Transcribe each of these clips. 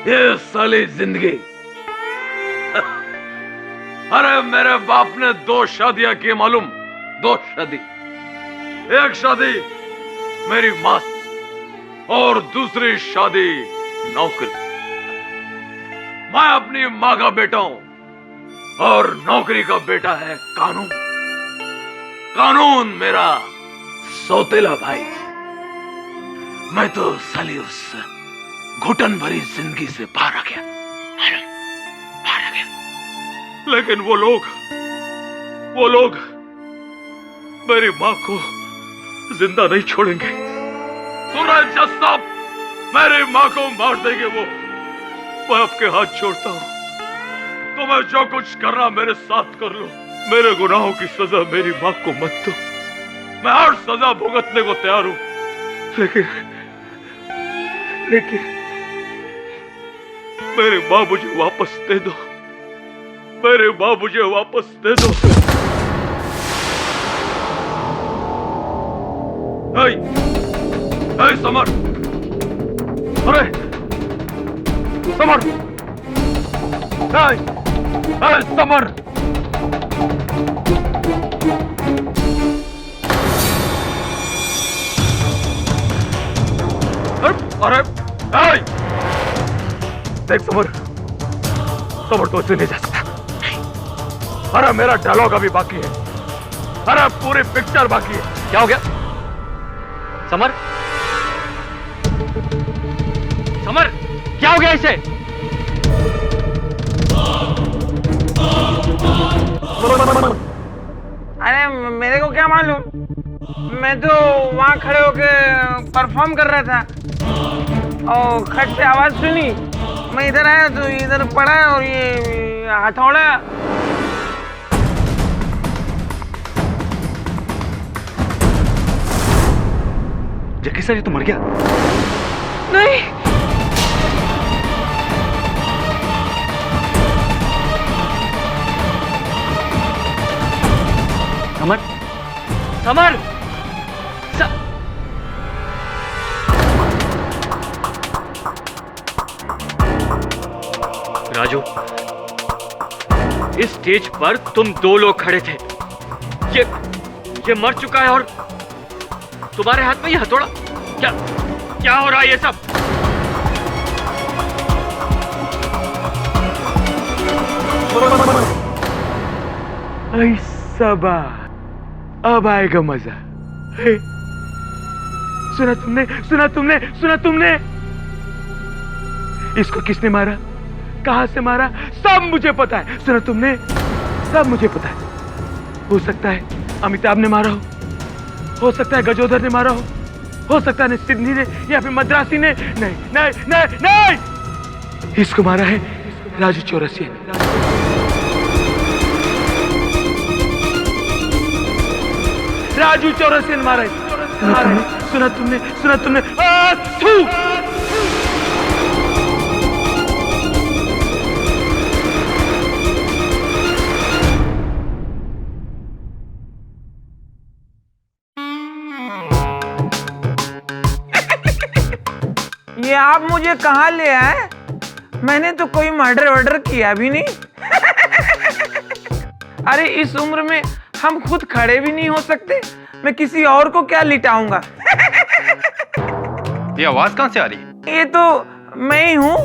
ये साली जिंदगी। अरे मेरे बाप ने 2 शादियां की मालूम, 2 शादी। एक शादी मेरी मां से और दूसरी शादी नौकरी। मैं अपनी मां का बेटा हूं और नौकरी का बेटा है कानून। कानून मेरा सौतेला भाई। मैं तो साली उस घुटन भरी जिंदगी से बाहर आ गया, बाहर आ गया। लेकिन वो लोग मेरी मां को जिंदा नहीं छोड़ेंगे। सूरज जज साहब, मेरी मां को मार देंगे वो। मैं आपके हाथ जोड़ता हूं, तो मैं जो कुछ करना मेरे साथ कर लो। मेरे गुनाहों की सजा मेरी मां को मत दो। मैं हर सजा भुगतने को तैयार हूं, लेकिन मेरी मां मुझे वापस दे दो। मेरी मां मुझे वापस दे दो। ऐ समर, अरे समर, ऐ समर। अरे देख समर तो ऐसे नहीं जा सकता। अरे मेरा डायलॉग अभी बाकी है। अरे पूरी पिक्चर बाकी है। क्या हो गया समर? समर क्या हो गया इसे? अरे मेरे को क्या मालूम, मैं तो वहां खड़े होके परफॉर्म कर रहा था और खट से आवाज सुनी। मैं इधर आया तो इधर पड़ा और ये हथौड़ा। जक्की सर ये तो मर गया। नहीं, समर, समर, राजू, इस स्टेज पर तुम 2 लोग खड़े थे। ये मर चुका है और तुम्हारे हाथ में ये हथौड़ा। क्या हो रहा है ये सब? ऐसा बात, अब आएगा मजा। सुना तुमने? इसको किसने मारा, कहां से मारा, सब मुझे पता है। सुना तुमने? सब मुझे पता है। हो सकता है अमिताभ ने मारा हो सकता है गजोधर ने मारा हो सकता है सिडनी ने या फिर मद्रासी ने। नहीं, इसको मारा है राजू चौरसिया ने। राजू चौरसिया ने मारा है। सुना तुमने? ये आप मुझे कहाँ ले आए? मैंने तो कोई मर्डर किया भी नहीं। अरे इस उम्र में हम खुद खड़े भी नहीं हो सकते, मैं किसी और को क्या लिटाऊंगा। ये आवाज कहां से आ रही है? ये तो मैं ही हूँ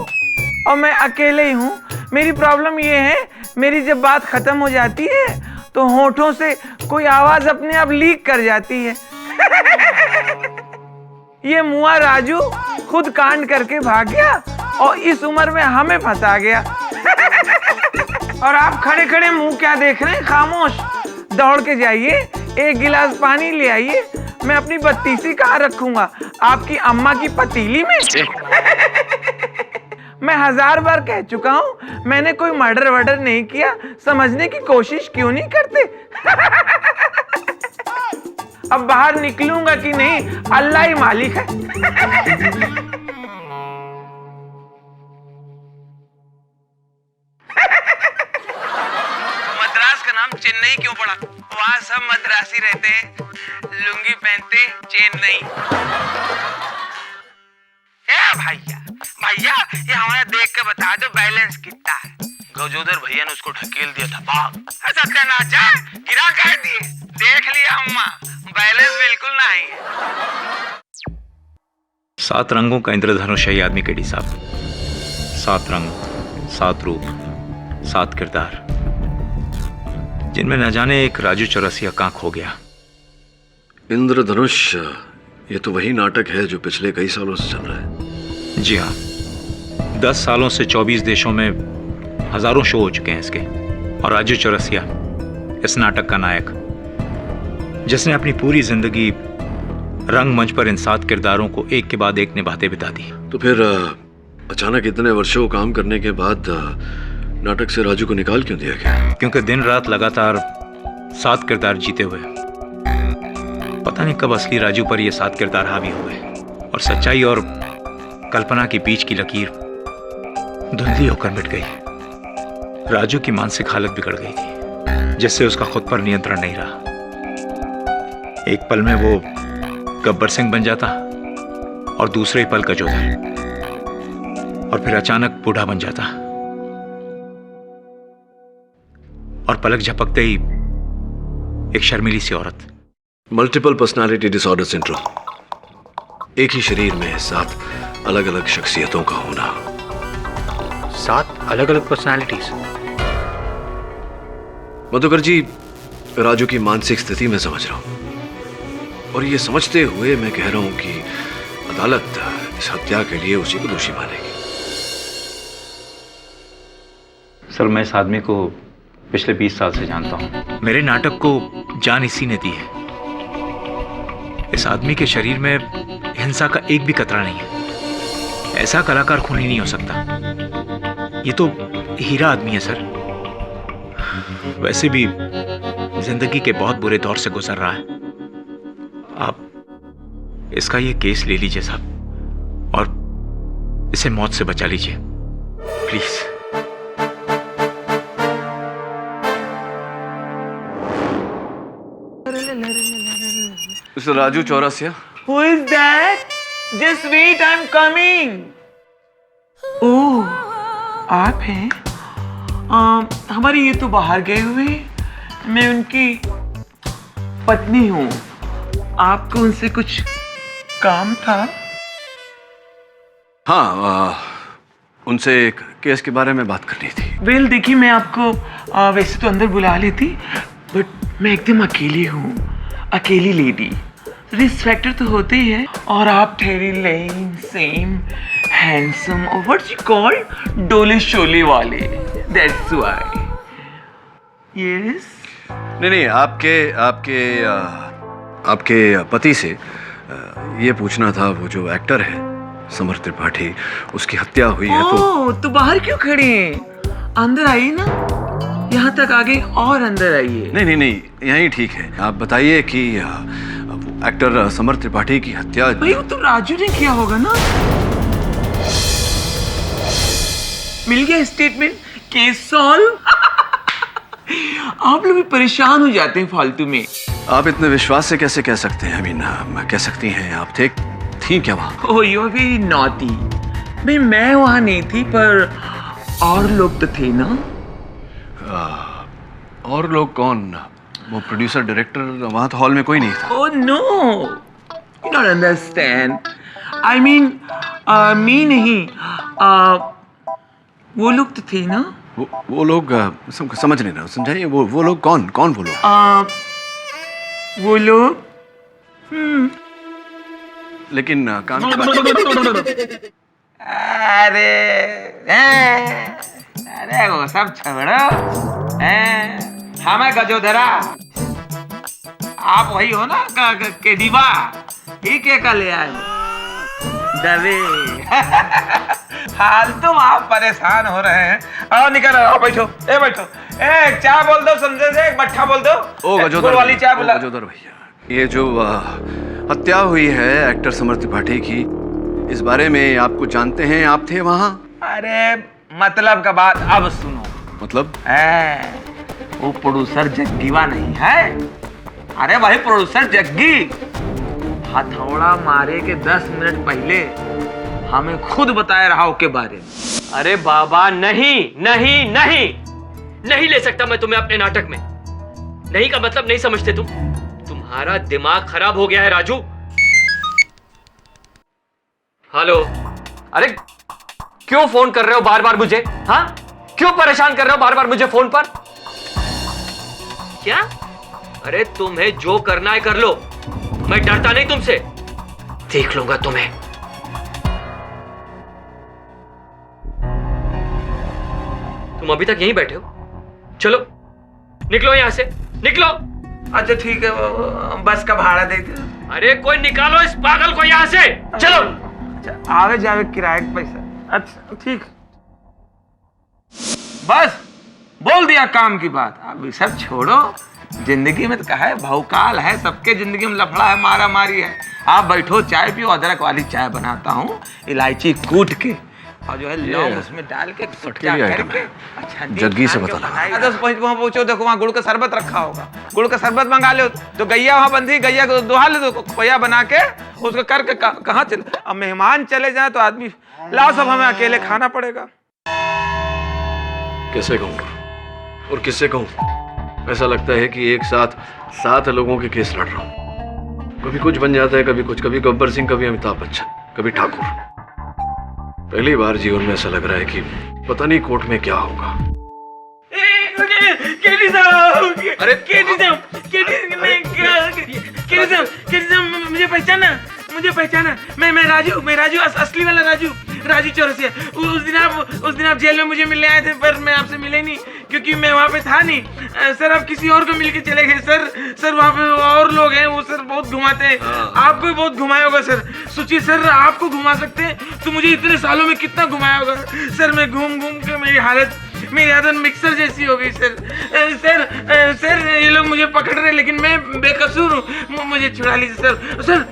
और मैं अकेले ही हूँ। मेरी प्रॉब्लम ये है, मेरी जब बात खत्म हो जाती है तो होठों से कोई आवाज अपने आप लीक कर जाती है। ये मुआ राजू खुद कांड करके भाग गया और इस उम्र में हमें फंसा गया। और आप खड़े खड़े मुंह क्या देख रहे हैं? खामोश, दौड़ के जाइए, 1 गिलास पानी ले आइए। मैं अपनी बत्तीसी कहाँ रखूंगा? आपकी अम्मा की पतीली में? मैं 1000 बार कह चुका हूँ, मैंने कोई मर्डर नहीं किया। समझने की कोशिश क्यों नहीं करते? अब बाहर निकलूंगा कि नहीं, अल्लाह ही मालिक है। मद्रास का नाम चेन्नई क्यों पड़ा? वहां सब मद्रासी रहते हैं, लुंगी पहनते, चेन नहीं। भैया ये हमारा देख तो बता दो बैलेंस कितना है। गजोदर भैया ने उसको ढकेल दिया था बाप। सत्यानाश जा गिरा कह दिए। देख लिया अम्मा, बैलेंस बिल्कुल नहीं है। 7 रंगों का इंद्रधनुष है ये आदमी केडी साहब। 7 रंग, 7 रूप, 7 किरदार, जिनमें न जाने एक राजू चौरसिया कहाँ खो गया। इंद्रधनुष, ये तो वही नाटक है जो पिछले कई सालों से चल रहा है। जी हाँ, 10 सालों से 24 देशों में हजारों शो हो चुके हैं इसके। और राजू चौरसिया इस नाटक का नायक, जिसने अपनी पूरी जिंदगी रंगमंच पर इन 7 किरदारों को एक के बाद एक निभाते बिता दी। तो फिर अचानक इतने वर्षों काम करने के बाद नाटक से राजू को निकाल क्यों दिया गया? क्योंकि दिन रात लगातार 7 किरदार जीते हुए पता नहीं कब असली राजू पर ये 7 किरदार हावी हुए और सच्चाई और कल्पना के बीच की लकीर धुंधली होकर मिट गई। राजू की मानसिक हालत बिगड़ गई थी, जिससे उसका खुद पर नियंत्रण नहीं रहा। एक पल में वो गब्बर सिंह बन जाता और दूसरे ही पल गजोदर, और फिर अचानक बूढ़ा बन जाता और पलक झपकते ही एक शर्मीली सी औरत। मल्टीपल पर्सनालिटी डिसऑर्डर सिंड्रोम, एक ही शरीर में 7 अलग अलग शख्सियतों का होना। 7 अलग अलग पर्सनालिटीज। मधुकर जी, राजू की मानसिक स्थिति मैं समझ रहा हूं, और ये समझते हुए मैं कह रहा हूं कि अदालत इस हत्या के लिए उसी को दोषी मानेगी। सर, मैं इस आदमी को पिछले 20 साल से जानता हूं। मेरे नाटक को जान इसी ने दी है। इस आदमी के शरीर में हिंसा का एक भी कतरा नहीं है। ऐसा कलाकार खूनी नहीं हो सकता। ये तो हीरा आदमी है सर। वैसे भी जिंदगी के बहुत बुरे दौर से गुजर रहा है। आप इसका ये केस ले लीजिए साहब, और इसे मौत से बचा लीजिए please. Mister Raju Chaurasia. Who is that? Just wait, I'm coming. ओह, आप हैं? हमारे ये तो बाहर गए हुए। मैं उनकी पत्नी हूँ। आपको उनसे कुछ काम था? हाँ, उनसे एक केस के बारे में बात करनी थी। वेल देखिए, मैं आपको वैसे तो अंदर बुला लेती, बट मैं एकदम अकेली हूँ, अकेली लेडी। रिस्क फैक्टर तो होते ही है, और आप ठहरी लेन सेम हैंडसम और व्हाट्स यू कॉल डोले शोले वाले, दैट्स व्हाई। यस। नहीं, आपके पति से ये पूछना था, वो जो एक्टर है समर त्रिपाठी, उसकी हत्या हुई है तो बाहर क्यों खड़े हैं? अंदर आइए ना, यहाँ तक आगे और अंदर आइए। नहीं, यहीं ठीक है। आप बताइए कि एक्टर समर त्रिपाठी की हत्या। भाई, वो तो राजू ने किया होगा ना। मिल गया स्टेटमेंट, केस सॉल्व। आप लोग भी परेशान हो जाते हैं फालतू में। आप इतने विश्वास से कैसे कह सकते हैं? कह सकती हैं आप थी क्या वहाँ? ओह, यू आर वेरी नॉटी। भाई, मैं वहाँ नहीं थी, पर और लोग तो थे ना। और लोग कौन? वो प्रोड्यूसर, डायरेक्टर, वहाँ तो हॉल में कोई नहीं था। Oh no, you don't understand. I mean me नहीं, वो लोग तो थे ना। वो लोग समझ नहीं रहा, समझाइए। वो लोग कौन वो लोग? वो लोग लेकिन काम अरे वो सब छोड़ो। हमें गजोधरा, आप वही हो ना के दीवा, ठीक है, कल ले आए दबे। हाल तुम आप परेशान हो रहे हैं। आओ निकल, आओ बैठो, बैठो। चाय बोल दो, समझे से एक मट्ठा बोल दो। ओ गजोधर वाली चाय बोला। गजोधर भैया, ये जो हत्या हुई है एक्टर समर त्रिपाठी की, इस बारे में आपको जानते हैं? आप थे वहाँ? अरे मतलब का बात अब सुनो। मतलब? वो प्रोड्यूसर जग्गीवा नहीं है। अरे भाई, प्रोड्यूसर जग्गी हथौड़ा मारे के 10 मिनट पहले हमें खुद बताया रहा के बारे में। अरे बाबा नहीं नहीं नहीं नहीं ले सकता मैं तुम्हें अपने नाटक में। नहीं का मतलब नहीं समझते तुम? तुम्हारा दिमाग खराब हो गया है राजू। हेलो। अरे क्यों फोन कर रहे हो बार बार मुझे? हाँ, क्यों परेशान कर रहे हो बार बार मुझे फोन पर? क्या? अरे तुम्हें जो करना है कर लो, मैं डरता नहीं तुमसे। देख लूंगा तुम्हें। तुम अभी तक यहीं बैठे हो? चलो निकलो यहां से, निकलो। अच्छा ठीक है, बस का भाड़ा दे दो। अरे कोई निकालो इस पागल को यहां से, चलो। अच्छा, आवे जावे किराए का पैसा। अच्छा ठीक, बस बोल दिया काम की बात। अभी सब छोड़ो, जिंदगी में तो कहा है भौकाल है, सबके जिंदगी में लफड़ा है, मारा मारी है। आप बैठो, चाय पियो, अदरक वाली चाय बनाता हूँ, इलायची कूट के और जो है लौंग उसमें डाल के सुट्टा करके। अच्छा जग्गी से बता वहाँ पहुंचो, देखो वहाँ गुड़ का शरबत रखा होगा, गुड़ का शरबत मंगा लो। तो गैया वहाँ बंधी, गैया को दुहा लो, खोया बना के उसको करके कहाँ चले। अब मेहमान चले जाए तो आदमी लाओ, सब हमें अकेले खाना पड़ेगा। कैसे कहूँ और किससे कहूँ? ऐसा लगता है कि एक साथ 7 लोगों के केस लड़ रहा हूँ। कभी कुछ बन जाता है, कभी कुछ, कभी गब्बर सिंह, कभी अमिताभ बच्चन, कभी ठाकुर। पहली बार जीवन में ऐसा लग रहा है कि पता नहीं कोर्ट में क्या होगा। अरे मुझे पहचाना, मैं राजू, असली वाला राजू चौरसिया। उस दिन आप जेल में मुझे मिलने आए थे, पर मैं आपसे मिले नहीं क्योंकि मैं वहाँ पे था नहीं। सर आप किसी और को मिलके चले गए। सर वहाँ पे और लोग हैं, वो सर बहुत घुमाते हैं। आपको भी बहुत घुमाया होगा सर। सोचिए सर, आपको घुमा सकते हैं तो मुझे इतने सालों में कितना घुमाया होगा सर। मैं घूम के मेरी आदत मिक्सर जैसी हो गई सर। ये लोग मुझे पकड़ रहे, लेकिन मैं बेकसूर हूँ, मुझे छुड़ा लीजिए सर।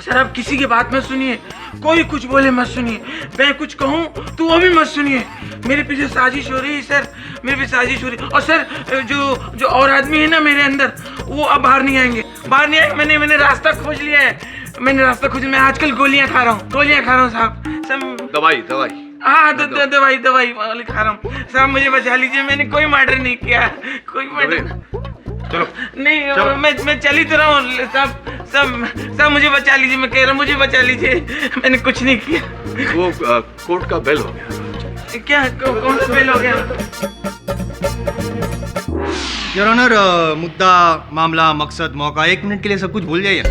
आप किसी की बात मत सुनिए, कोई कुछ बोले मत सुनिए। मैं कुछ कहूँ तो वो भी मत सुनिए। मेरे पीछे साजिश हो रही है सर, मेरे पीछे साजिश हो रही है। और सर जो और आदमी है ना मेरे अंदर, वो अब बाहर नहीं आएंगे। मैंने रास्ता खोज लिया है। मैं आजकल गोलियां खा रहा हूँ साहब। दवाई हाँ दवाई वाली खा रहा हूँ साहब। मुझे बचा लीजिए, मैंने कोई मर्डर नहीं किया, कोई मर्डर चलो नहीं। चलो। मैं चली तो रहा हूँ सब मुझे बचा लीजिए। मैं कह रहा हूँ मुझे बचा लीजिए, मैंने कुछ नहीं किया। वो कोर्ट का बेल हो गया। क्या कौन सा बेल हो गया? योर ऑनर, मुद्दा, मामला, मकसद, मौका, 1 मिनट के लिए सब कुछ भूल जाइए।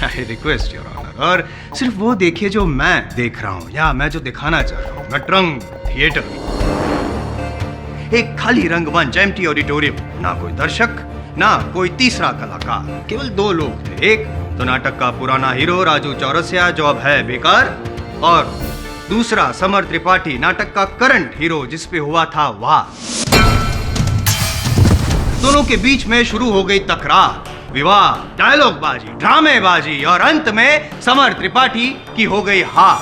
आई रिक्वेस्ट योर ऑनर, और सिर्फ वो देखिए जो मैं देख रहा हूँ या मैं जो दिखाना चाह रहा हूँ। नटरंग थिएटर, एक खाली रंगमंच, एम्प्टी ऑडिटोरियम, ना कोई दर्शक, ना कोई तीसरा कलाकार, केवल 2 लोग थे। एक तो नाटक का पुराना हीरो राजू चौरसिया, जो अब है बेकार, और दूसरा समर त्रिपाठी, नाटक का करंट हीरो, जिसपे हुआ था वार। दोनों के बीच में शुरू हो गई तकरार, विवाद, डायलॉगबाजी, ड्रामेबाजी, और अंत में समर त्रिपाठी की हो गई हार।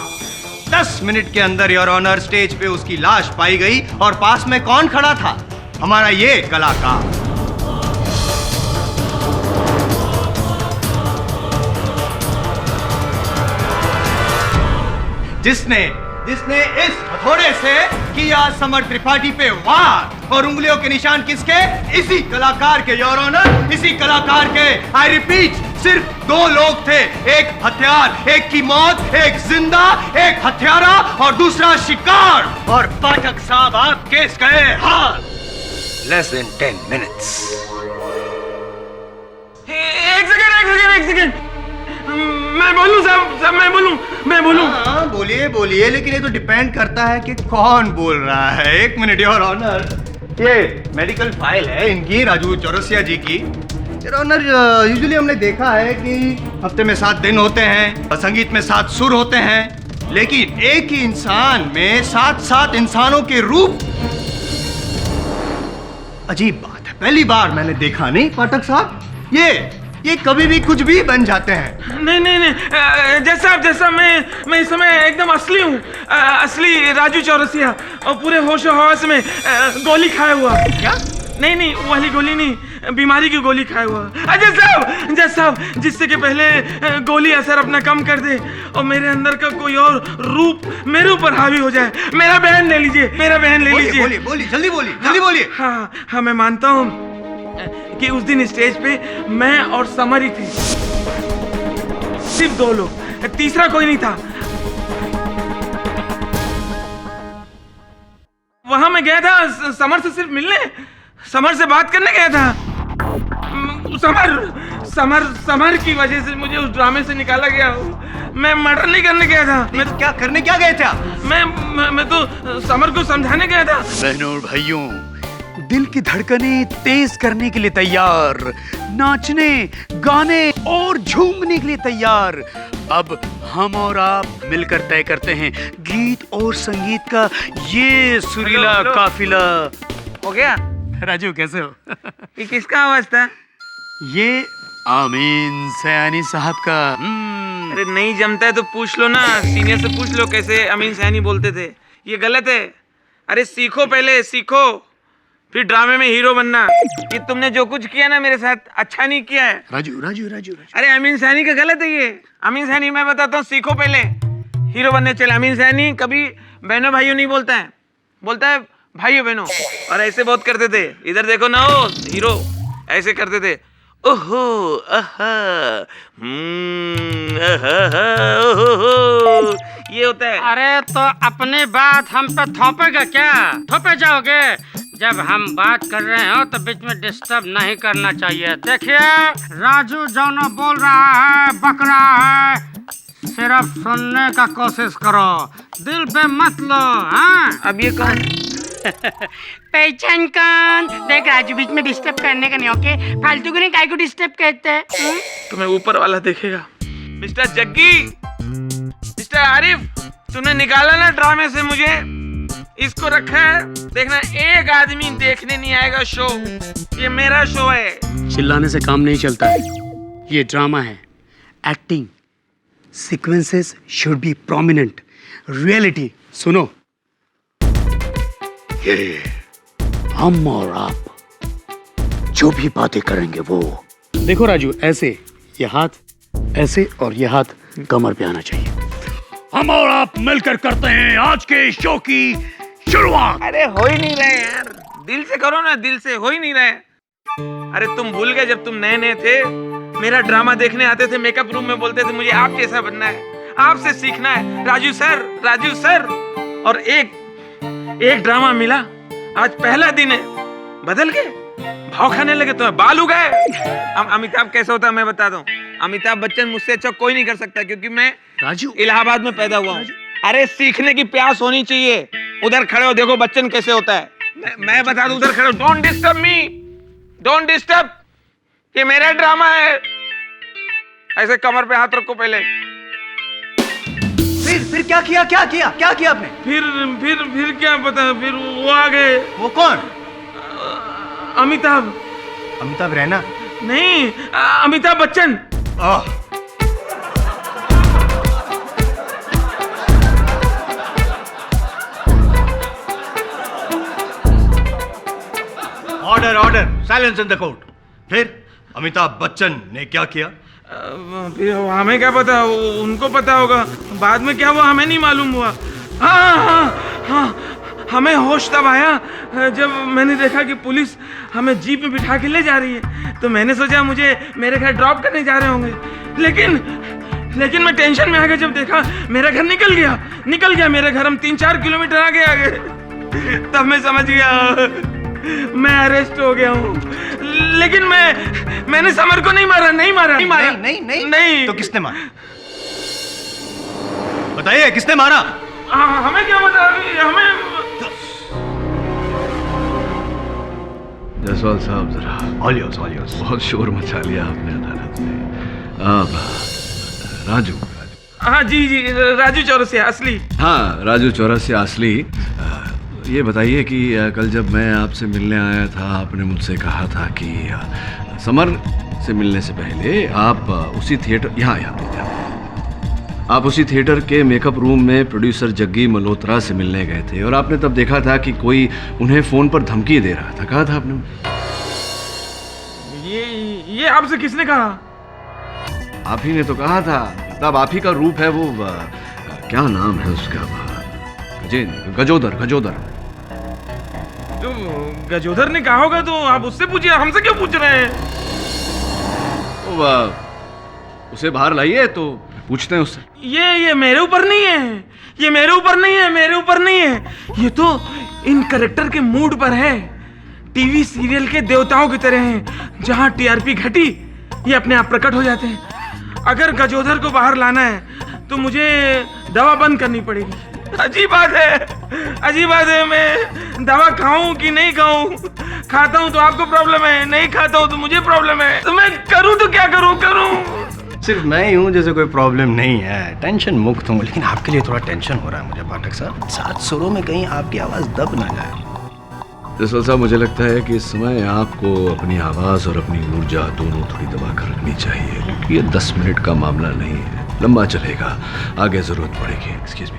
10 मिनट के अंदर योर ऑनर स्टेज पे उसकी लाश पाई गई, और पास में कौन खड़ा था? हमारा ये कलाकार। जिसने इस हथौड़े से किया समर त्रिपाठी पे वार, और उंगलियों के निशान किसके? इसी कलाकार के योर ऑनर, इसी कलाकार के। आई रिपीट, सिर्फ 2 लोग थे, एक हथियार, एक की मौत, एक जिंदा, एक हत्यारा और दूसरा शिकार। और पाठक साहब, आप केस गए हार। Less than 10 minutes. एक सेकंड, मैं बोलूं साहब, मैं बोलूं। हाँ, बोलिए, लेकिन ये तो डिपेंड करता है कि कौन बोल रहा है। 1 मिनट योर ऑनर, ये मेडिकल फाइल है इनकी, राजू चौरसिया जी की। योर ऑनर, यूजुअली हमने देखा है कि हफ्ते में 7 दिन होते हैं, संगीत में 7 सुर होते हैं, लेकिन एक ही इंसान में 7 इंसानों के रूप। अजीब बात है, पहली बार मैंने देखा। नहीं पाठक साहब, ये कभी भी कुछ भी बन जाते हैं। नहीं, जैसा मैं इस समय एकदम असली हूँ, असली राजू चौरसिया, और पूरे होश हवास में गोली खाया हुआ। क्या? नहीं नहीं, वो वाली गोली नहीं, बीमारी की गोली खाया हुआ। जज साहब, जिससे कि पहले गोली असर अपना कम कर दे और मेरे अंदर का कोई और रूप मेरे ऊपर हावी हो जाए। मेरा बहन ले लीजिए, मेरा बहन ले लीजिए। बोलिए बोलिए, जल्दी बोलिए, जल्दी बोलिए। हाँ हाँ, मैं मानता हूँ कि उस दिन स्टेज पे मैं और समर ही थे, सिर्फ 2 लोग, तीसरा कोई नहीं था। वहां मैं गया था समर से सिर्फ मिलने, समर से बात करने गया था। समर की वजह से मुझे उस ड्रामे से निकाला गया। मैं मर्डर नहीं करने गया था। मैं क्या करने क्या गए थे आप? मैं तो समर को समझाने गया था। बहनों और भाइयों, दिल की धड़कनें तेज करने के लिए तैयार, नाचने, गाने और झूमने के लिए तैयार। अब हम और आप मिलकर तय करते हैं गीत और संगीत का ये सुरीला काफिला। हो गया? राजू कैसे हो? ये किसका आवाज था? ये आमीन सयानी साहब का। अरे नहीं जमता है तो पूछ लो ना, सीनियर से पूछ लो कैसे अमीन सैनी बोलते थे। ये गलत है। अरे सीखो, पहले सीखो, फिर ड्रामे में हीरो बनना। ये तुमने जो कुछ किया ना मेरे साथ, अच्छा नहीं किया है। राजू राजू राजू राजू अरे अमीन सैनी का गलत है ये। अमीन सैनी मैं बताता हूँ, सीखो पहले, हीरो बनने चले। अमीन सैनी कभी बहनों भाइयों नहीं बोलता है, बोलता है भाइयों बहनों। और ऐसे बहुत करते थे, इधर देखो ना, ओ हीरो ऐसे करते थे। ओहो आहा, ओहो, ये होता है। अरे तो अपनी बात हम पे थोपेगा क्या? थोपे जाओगे? जब हम बात कर रहे हो तो बीच में डिस्टर्ब नहीं करना चाहिए। देखिए राजू जो बोल रहा है, बक रहा है, सिर्फ सुनने का कोशिश करो, दिल पे मत लो। हाँ अब ये कौन? पहचान कौन? देख राजू, बीच में डिस्टर्ब करने का नहीं, ओके? फालतू को नहीं, काय को डिस्टर्ब कहते हैं? तुम्हें ऊपर वाला देखेगा। मिस्टर जग्गी, मिस्टर आरिफ, तूने निकाला ना ड्रामे से मुझे, इसको रखा है। देखना एक आदमी देखने नहीं आएगा शो, ये मेरा शो है। चिल्लाने से काम नहीं चलता है, ये ड्रामा है, acting, sequences should be prominent, reality. सुनो, ये हम और आप जो भी बातें करेंगे वो, देखो राजू, ऐसे ये हाथ ऐसे और ये हाथ कमर पे आना चाहिए। हम और आप मिलकर करते हैं आज के शो की शुरुआत। अरे हो ही नहीं रहे यार, दिल से करो ना, दिल से हो ही नहीं रहे। अरे तुम भूल गए जब तुम नए नए थे, मेरा ड्रामा देखने आते थे, मेकअप रूम में बोलते थे मुझे आप जैसा बनना है, आपसे सीखना है, राजू सर, राजू सर। और एक ड्रामा मिला, आज पहला दिन है, बदल गए, भाव खाने लगे, तो बाल उगाए। अमिताभ कैसा होता है मैं बताता हूँ। अमिताभ बच्चन मुझसे अच्छा कोई नहीं कर सकता, क्योंकि मैं राजू इलाहाबाद में पैदा हुआ हूँ। अरे सीखने की प्यास होनी चाहिए। उधर खड़े हो, देखो बच्चन कैसे होता है। मैं बता दूं, उधर खड़े हो, don't disturb me, don't disturb, ये मेरा ड्रामा है। ऐसे कमर पे हाथ रखो पहले। फिर क्या किया, क्या किया, क्या किया आपने? फिर क्या पता, फिर वो आ गए। वो कौन? अमिताभ। अमिताभ रैना? नहीं, Amitabh Bachchan. Order order, silence in the court. फिर अमिताभ बच्चन ने क्या किया? फिर हमें क्या पता, उनको पता होगा। बाद में क्या हुआ हमें नहीं मालूम हुआ। हाँ, हमें होश तब आया जब मैंने देखा कि पुलिस हमें जीप में बिठा के ले जा रही है। तो मैंने सोचा मुझे मेरे घर ड्रॉप करने जा रहे होंगे, लेकिन मैं टेंशन में आ गया जब देखा मेरा घर निकल गया मेरे घर, हम 3-4 किलोमीटर आगे। तब मैं समझ गया मैं अरेस्ट हो गया हूँ। लेकिन मैंने समर को नहीं मारा। नहीं। तो किसने मारा? बताइए, किसने मारा? हमें क्या बता, हमें। जायसवाल साहब, जरा ऑलियोस बहुत शोर मचा लिया आपने अदालत में। राजू। हाँ जी, राजू चौरसिया असली। हाँ, राजू चौरसिया असली। ये बताइए कि कल जब मैं आपसे मिलने आया था, आपने मुझसे कहा था कि समर से मिलने से पहले आप उसी थिएटर, यहाँ आप उसी थिएटर के मेकअप रूम में प्रोड्यूसर जग्गी मल्होत्रा से मिलने गए थे, और आपने तब देखा था कि कोई उन्हें फ़ोन पर धमकी दे रहा था। कहा था आपने? ये आपसे किसने कहा? आप ही ने तो कहा था, तब आप ही का रूप है वो क्या नाम है उसका? गजोदर। गजोदर तो गजोदर ने कहा होगा तो आप उससे पूछिए, हमसे क्यों पूछ रहे हैं? उसे बाहर लाइए तो पूछते हैं उससे। ये मेरे ऊपर नहीं है, ये मेरे ऊपर नहीं है, मेरे ऊपर नहीं है। ये तो इन करेक्टर के मूड पर है। टीवी सीरियल के देवताओं की तरह हैं, जहां टीआरपी घटी ये अपने आप प्रकट हो जाते हैं। अगर गजोदर को बाहर लाना है तो मुझे दवा बंद करनी पड़ेगी। अजीब बात है, मैं दवा खाऊं कि नहीं खाऊं? खाता हूं तो आपको प्रॉब्लम है, नहीं खाता हूं तो मुझे प्रॉब्लम है। तो मैं करूं तो क्या करूं? सिर्फ मैं ही हूँ जैसे कोई प्रॉब्लम नहीं है, टेंशन मुक्त हूँ, लेकिन आपके लिए थोड़ा टेंशन हो रहा है मुझे पाठक साहब। 7 सुरों में कहीं आपकी आवाज़ दब ना जाए। जसवाल साहब, मुझे लगता है कि इस समय आपको अपनी आवाज़ और अपनी ऊर्जा दोनों थोड़ी दबा कर रखनी चाहिए, क्योंकि ये 10 मिनट का मामला नहीं है, लंबा चलेगा, आगे ज़रूरत पड़ेगी। एक्सक्यूज मी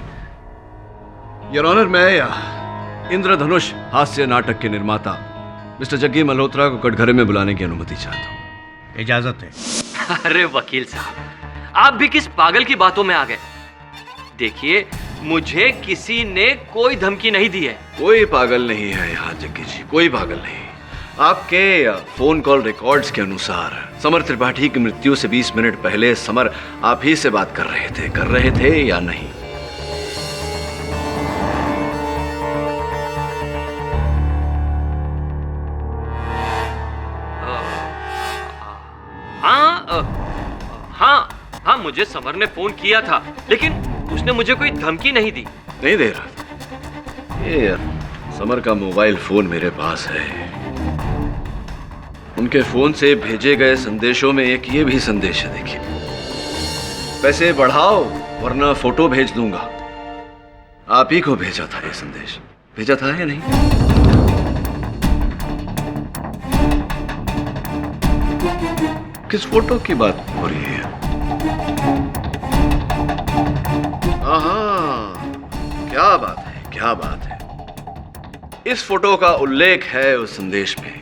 योर ऑनर, मैं इंद्रधनुष हास्य नाटक के निर्माता मिस्टर जग्गी मल्होत्रा को कटघरे में बुलाने की अनुमति चाहता हूँ। इजाज़त है। अरे वकील साहब, आप भी किस पागल की बातों में आ गए? देखिए, मुझे किसी ने कोई धमकी नहीं दी है। कोई पागल नहीं है यहाँ जग्गी जी, कोई पागल नहीं। आपके फोन कॉल रिकॉर्ड्स के अनुसार समर त्रिपाठी की मृत्यु से 20 मिनट पहले समर आप ही से बात कर रहे थे या नहीं? हाँ, मुझे समर ने फोन किया था, लेकिन उसने मुझे कोई धमकी नहीं दी। नहीं दे रहा। ये समर का मोबाइल फोन मेरे पास है। उनके फोन से भेजे गए संदेशों में एक ये भी संदेश है, देखिए। पैसे बढ़ाओ वरना फोटो भेज दूंगा। आप ही को भेजा था ये संदेश, भेजा था या नहीं? किस फोटो की बात हो रही है? क्या बात है। इस फोटो का उल्लेख है उस संदेश में।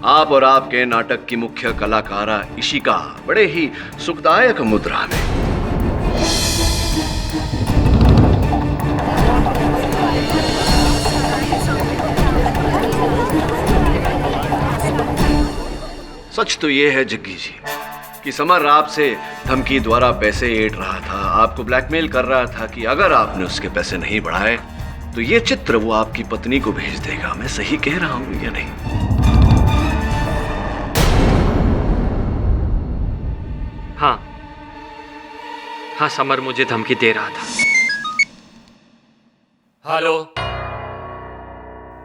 आप और आपके नाटक की मुख्य कलाकारा इशिका बड़े ही सुखदायक मुद्रा में। सच तो यह है जग्गी जी कि समर आपसे धमकी द्वारा पैसे ऐंठ रहा था, आपको ब्लैकमेल कर रहा था कि अगर आपने उसके पैसे नहीं बढ़ाए तो ये चित्र वो आपकी पत्नी को भेज देगा। मैं सही कह रहा हूं या नहीं? हाँ, समर मुझे धमकी दे रहा था। हेलो,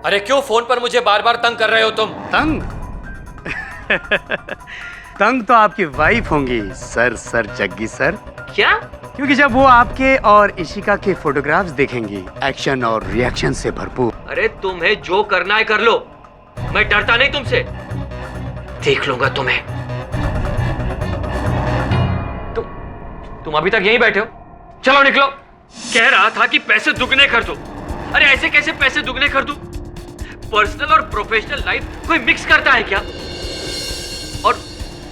अरे क्यों फोन पर मुझे बार बार तंग कर रहे हो तुम? तंग? तंग तो आपकी वाइफ होंगी सर जग्गी सर। क्या? क्योंकि जब वो आपके और इशिका के फोटोग्राफ्स देखेंगी, एक्शन और रिएक्शन से भरपूर। अरे तुम्हें जो करना है कर लो, मैं डरता नहीं तुमसे। देख लूंगा तुम्हें। तुम अभी तक यहीं बैठे हो? चलो निकलो। कह रहा था कि पैसे दुगने कर दो। अरे ऐसे कैसे पैसे दुगने कर दूं? पर्सनल और प्रोफेशनल लाइफ कोई मिक्स करता है क्या? और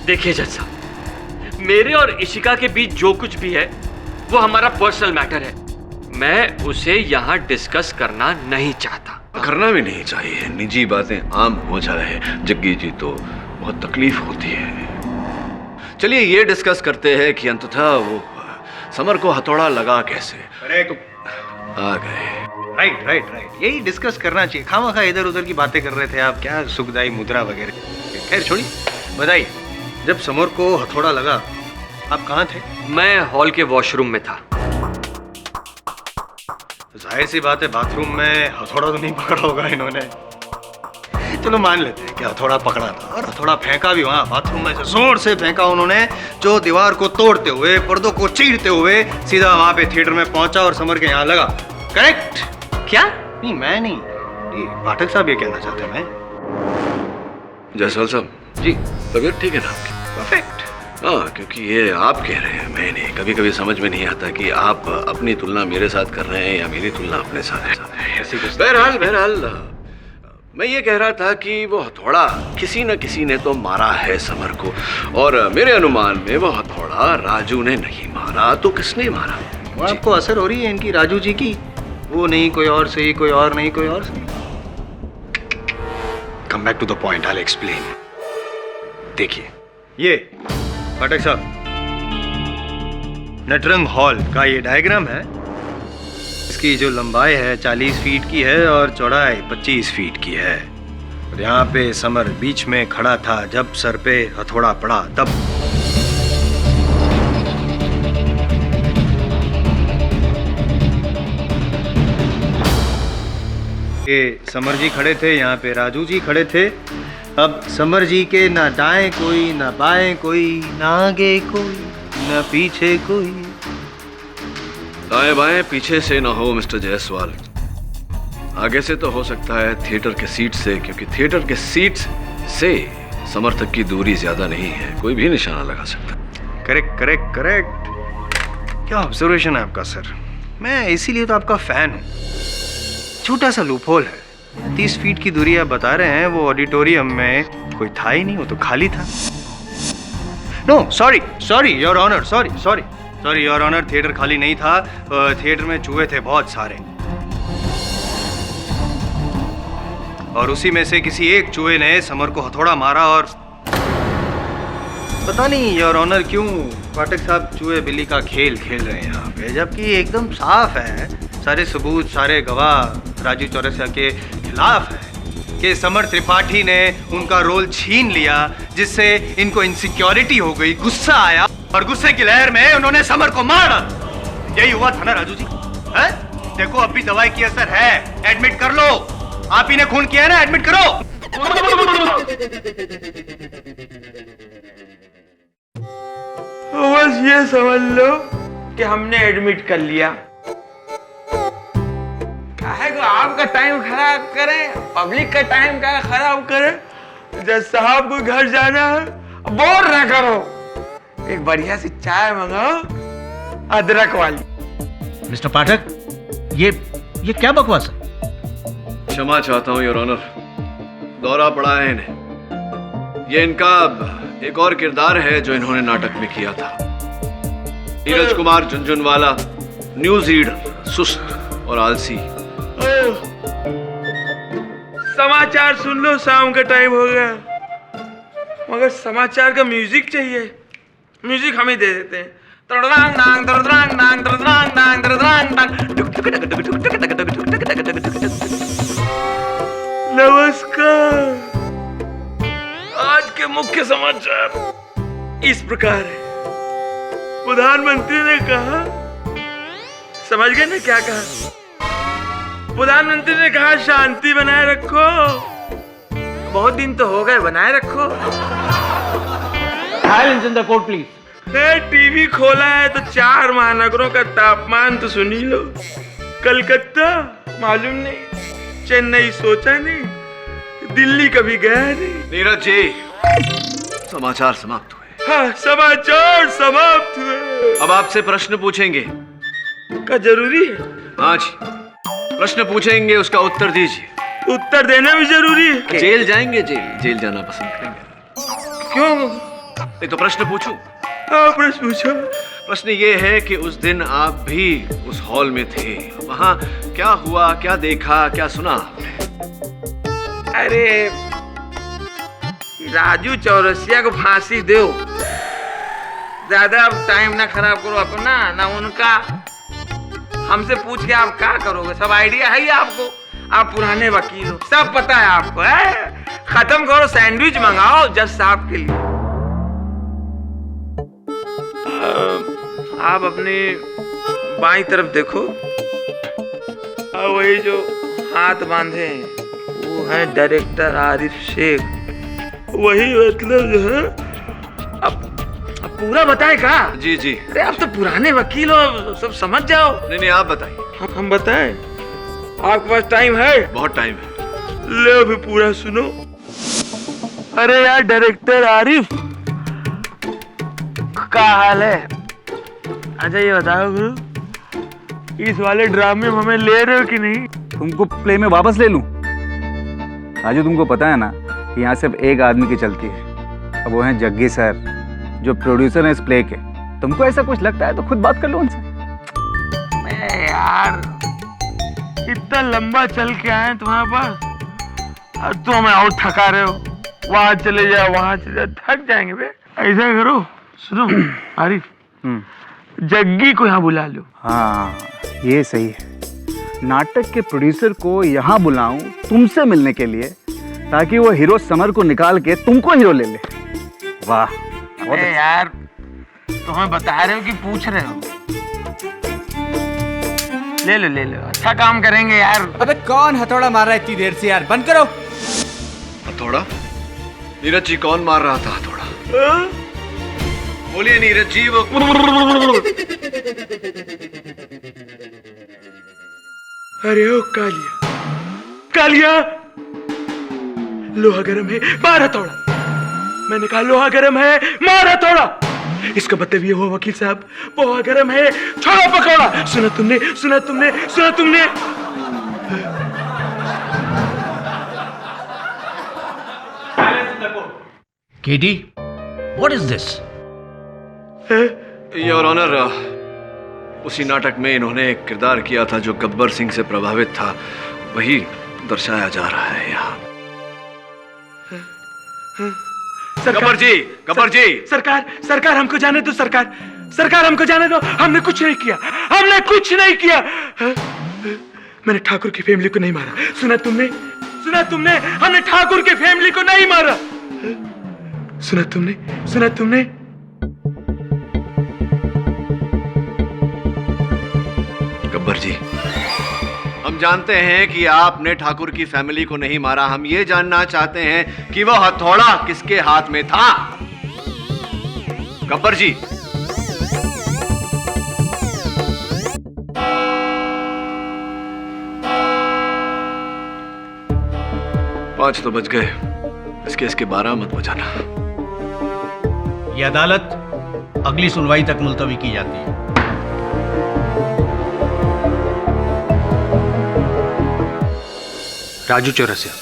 देखिए जज साहब, मेरे और इशिका के बीच जो कुछ भी है वो हमारा पर्सनल मैटर है। मैं उसे यहाँ डिस्कस करना नहीं चाहता। करना भी नहीं चाहिए, निजी बातें आम हो जाए जग्गी जी तो बहुत तकलीफ होती है। चलिए ये डिस्कस करते हैं कि अंततः वो समर को हथौड़ा लगा कैसे। करेक्ट। आ गए। राइट, यही डिस्कस करना चाहिए। खामखा इधर उधर की बातें कर रहे थे आप, क्या सुखदाई मुद्रा वगैरह। खैर छोड़िए, बताइए, जब समर को हथौड़ा लगा आप कहाँ थे? मैं हॉल के वॉशरूम में था। जाहिर सी बात है, बाथरूम में हथौड़ा तो नहीं पकड़ा होगा इन्होंने। चलो मान लेते हैं कि हथौड़ा पकड़ा था, और हथौड़ा फेंका भी वहाँ बाथरूम में से जोर से फेंका उन्होंने, जो दीवार को तोड़ते हुए, पर्दों को चीरते हुए सीधा वहाँ पे थिएटर में पहुंचा और समर के यहाँ लगा। करेक्ट? क्या? नहीं, मैं नहीं, ये पाठक साहब ये कहना चाहते हैं। मैं जायसवाल साहब जी, तबीयत ठीक है ना आपकी? परफेक्ट। हाँ, क्योंकि ये आप कह रहे हैं, मैं नहीं। कभी कभी समझ में नहीं आता कि आप अपनी तुलना मेरे साथ कर रहे हैं या मेरी तुलना अपने साथ है। बहरहाल मैं ये कह रहा था कि वो हथौड़ा किसी न किसी ने तो मारा है समर को, और मेरे अनुमान में वो हथौड़ा राजू ने नहीं मारा, तो किसने मारा? वो आपको असर हो रही है इनकी राजू जी की? वो नहीं कोई और सही, कोई और नहीं कोई और सही। Come back to the point, I will explain. देखिए ये पाठक साहब, नटरंग हॉल का ये डायग्राम है। इसकी जो लंबाई है 40 फीट की है और चौड़ाई 25 फीट की है। और यहाँ पे समर बीच में खड़ा था जब सर पे हथौड़ा पड़ा तब। ये समर जी खड़े थे, यहाँ पे राजू जी खड़े थे। अब समर जी के ना दाएं कोई, ना बाएं कोई, ना आगे कोई, ना पीछे कोई। दाएं बाएं पीछे से ना हो मिस्टर जायसवाल, आगे से तो हो सकता है थिएटर के सीट से, क्योंकि थिएटर के सीट से समर तक की दूरी ज्यादा नहीं है, कोई भी निशाना लगा सकता। Correct correct correct. क्या ऑब्जर्वेशन है आपका सर। मैं इसीलिए तो आपका फैन हूँ। छोटा सा लूपहोल है, 30 फीट की दूरी आप बता रहे हैं, वो ऑडिटोरियम में कोई था ही नहीं, वो तो खाली था। No sorry sorry your honour, sorry sorry sorry your honour, theatre खाली नहीं था, थिएटर में चूहे थे बहुत सारे, और उसी में से किसी एक चूहे ने समर को हथौड़ा मारा। और पता नहीं योर ऑनर क्यों पाठक साहब चूहे बिल्ली का खेल खेल रहे हैं यहाँ पे, जबकि एकदम साफ है, सारे सबूत सारे गवाह राजू चौरसिया के खिलाफ है कि समर त्रिपाठी ने उनका रोल छीन लिया, जिससे इनको इनसिक्योरिटी हो गई, गुस्सा आया और गुस्से की लहर में उन्होंने समर को मार डाला। यही हुआ था ना राजू जी? है? देखो अब भी दवाई की असर है, एडमिट कर लो। आप ही ने खून किया है ना, एडमिट करो। बस ये समझ लो कि हमने एडमिट कर लिया। काहे को आपका टाइम खराब करें, पब्लिक का टाइम का खराब करें। जज साहब को घर जाना है, बोर ना करो, एक बढ़िया सी चाय मंगाओ अदरक वाली। मिस्टर पाठक, ये क्या बकवास है? क्षमा चाहता हूँ योर ऑनर, दौरा पड़ा है इन्हें। ये इनका एक और किरदार है जो इन्होंने नाटक में किया था। नीरज कुमार झुनझुनवाला, न्यूज रीडर, सुस्त और आलसी। समाचार सुन लो, शाम का टाइम हो गया, मगर समाचार का म्यूजिक चाहिए। म्यूजिक हम ही दे देते हैं। नमस्कार। आज के मुख्य समाचार इस प्रकार है। प्रधानमंत्री ने कहा, समझ गए ना क्या कहा? प्रधानमंत्री ने कहा शांति बनाए रखो। बहुत दिन तो हो गए, बनाए रखो। Silence in the court, please. TV खोला है तो 4 महानगरों का तापमान तो सुन ही लो। कलकत्ता मालूम नहीं, चेन्नई सोचा नहीं, दिल्ली कभी गया नहीं। नीरज जी, समाचार समाप्त हुए। हाँ, समाचार समाप्त हुए। अब आपसे प्रश्न पूछेंगे। क्या जरूरी है? हाँ जी, प्रश्न पूछेंगे, उसका उत्तर दीजिए। उत्तर देना भी जरूरी है? जेल जाएंगे? जेल जाना पसंद करेंगे? क्यों? नहीं तो प्रश्न पूछूं? हाँ, प्रश्न पूछो। प्रश्न ये है कि उस दिन आप भी उस हॉल में थे, वहां क्या हुआ, क्या देखा, क्या सुना आपने? अरे राजू चौरसिया को फांसी दो, ज्यादा अब टाइम ना खराब करो अपना ना उनका। हमसे पूछ के आप क्या करोगे? सब आइडिया है ही आपको, आप पुराने वकील हो, सब पता है आपको। है? खत्म करो, सैंडविच मंगाओ जज साहब के लिए। आप अपनी बाईं तरफ देखो, वही जो हाथ बांधे हैं वो है डायरेक्टर आरिफ शेख। वही मतलब जो है। अब पूरा बताए का? जी जी। अरे आप तो पुराने वकील हो, सब समझ जाओ। नहीं आप बताइए। हम बताएं? आपके पास टाइम है? बहुत टाइम है। ले भी पूरा सुनो। अरे यार डायरेक्टर आरिफ, क्या हाल है? अच्छा ये बताओ गुरु, इस वाले ड्रामे में हमें ले रहे हो कि नहीं? तुमको प्ले में वापस ले लूं? राजू तुमको पता है ना कि यहाँ सिर्फ एक आदमी की चलती है, अब वो हैं जग्गी सर जो प्रोड्यूसर हैं इस प्ले के। तुमको ऐसा कुछ लगता है तो खुद बात कर लो उनसे। यार इतना लंबा चल के आए तुम्हारे पास और तुम हमें और थका रहे हो। वहां चले जाओ वहां चले जाओ, थक जाएंगे बे। ऐसा करो, सुनो आरिफ, जग्गी को यहाँ बुला लो। हाँ ये सही है, नाटक के प्रोड्यूसर को यहाँ बुलाऊं तुमसे मिलने के लिए ताकि वो हीरो समर को निकाल के तुमको हीरो ले ले। वाह अरे यार तुम्हें बता रहे हो कि पूछ रहे हो? ले लो ले लो, अच्छा काम करेंगे यार। अबे कौन हथौड़ा मार रहा है इतनी देर से यार, बंद करो। हथौड़ा? नीरज जी कौन मार रहा था हथौड़ा? बोलिए नीरज जी। वो अरे ओ कालिया, कालिया लोहा गरम है, मार हथौड़ा। मैंने कहा लोहा गरम है, मार हथौड़ा। इसका मतलब ये हुआ वकील साहब लोहा गरम है, छोड़ो पकौड़ा। सुना तुमने, सुना तुमने, सुना तुमने। KD, what is this? Your honour, उसी नाटक में इन्होंने एक किरदार किया था जो गब्बर सिंह से प्रभावित था, वही दर्शाया जा रहा है यहाँ। गब्बर जी, गब्बर जी। सरकार, सरकार हमको जाने दो। सरकार, सरकार हमको जाने दो। हमने कुछ नहीं किया, हमने कुछ नहीं किया। मैंने ठाकुर की फैमिली को नहीं मारा। सुना तुमने, सुना तुमने, हमने ठाकुर की फैमिली को नहीं मारा। सुना तुमने, सुना तुमने। गब्बर जी, हम जानते हैं कि आपने ठाकुर की फैमिली को नहीं मारा। हम ये जानना चाहते हैं कि वो हथौड़ा किसके हाथ में था। गब्बर जी। पांच तो बज गए, इस केस के 12 मत बजाना। ये अदालत अगली सुनवाई तक मुलतवी की जाती है। Raju Chaurasia,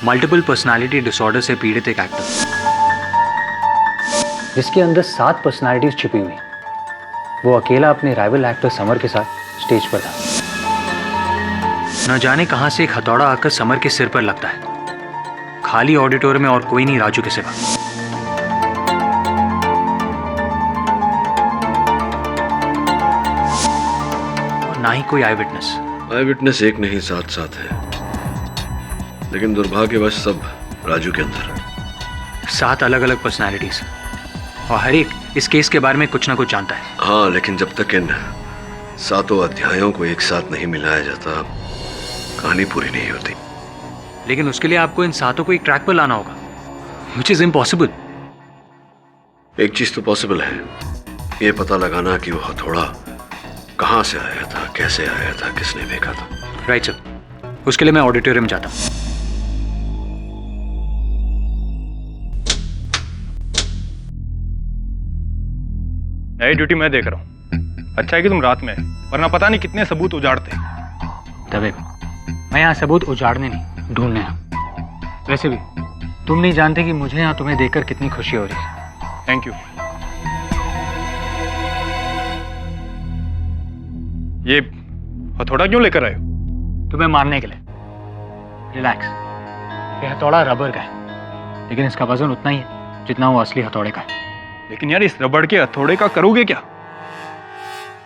multiple personality disorder से पीड़ित एक एक्टर जिसके अंदर 7 पर्सनालिटीज छिपी हुई, वो अकेला अपने राइवल एक्टर समर के साथ स्टेज पर था। न जाने कहां से एक हथौड़ा आकर समर के सिर पर लगता है। खाली ऑडिटोरियम में और कोई नहीं राजू के सिवा। और ना ही कोई आई विटनेस। आई विटनेस एक नहीं 7 है, लेकिन दुर्भाग्यवश सब राजू के अंदर। 7 अलग अलग पर्सनालिटीज और हर एक इस केस के बारे में कुछ ना कुछ जानता है। हाँ, लेकिन जब तक इन 7 अध्यायों को एक साथ नहीं मिलाया जाता, कहानी पूरी नहीं होती। लेकिन उसके लिए आपको इन 7 को एक ट्रैक पर लाना होगा, which is impossible। एक चीज तो पॉसिबल है, ये पता लगाना कि वो हथौड़ा कहां से आया था, कैसे आया था, किसने फेंका था। राइट सर, उसके लिए मैं ऑडिटोरियम जाता हूँ। नई ड्यूटी मैं देख रहा हूँ। अच्छा है कि तुम रात में आए, वरना पता नहीं कितने सबूत उजाड़ते। दबे, मैं यहाँ सबूत उजाड़ने नहीं, ढूंढने आया। वैसे भी तुम नहीं जानते कि मुझे यहाँ तुम्हें देखकर कितनी खुशी हो रही है। Thank you. ये हथौड़ा क्यों लेकर आए हो? तुम्हें मारने के लिए। रिलैक्स, ये हथौड़ा रबर का है, लेकिन इसका वजन उतना ही है जितना वो असली हथौड़े का है। लेकिन यार, इस रबड़ के हथौड़े का करोगे क्या?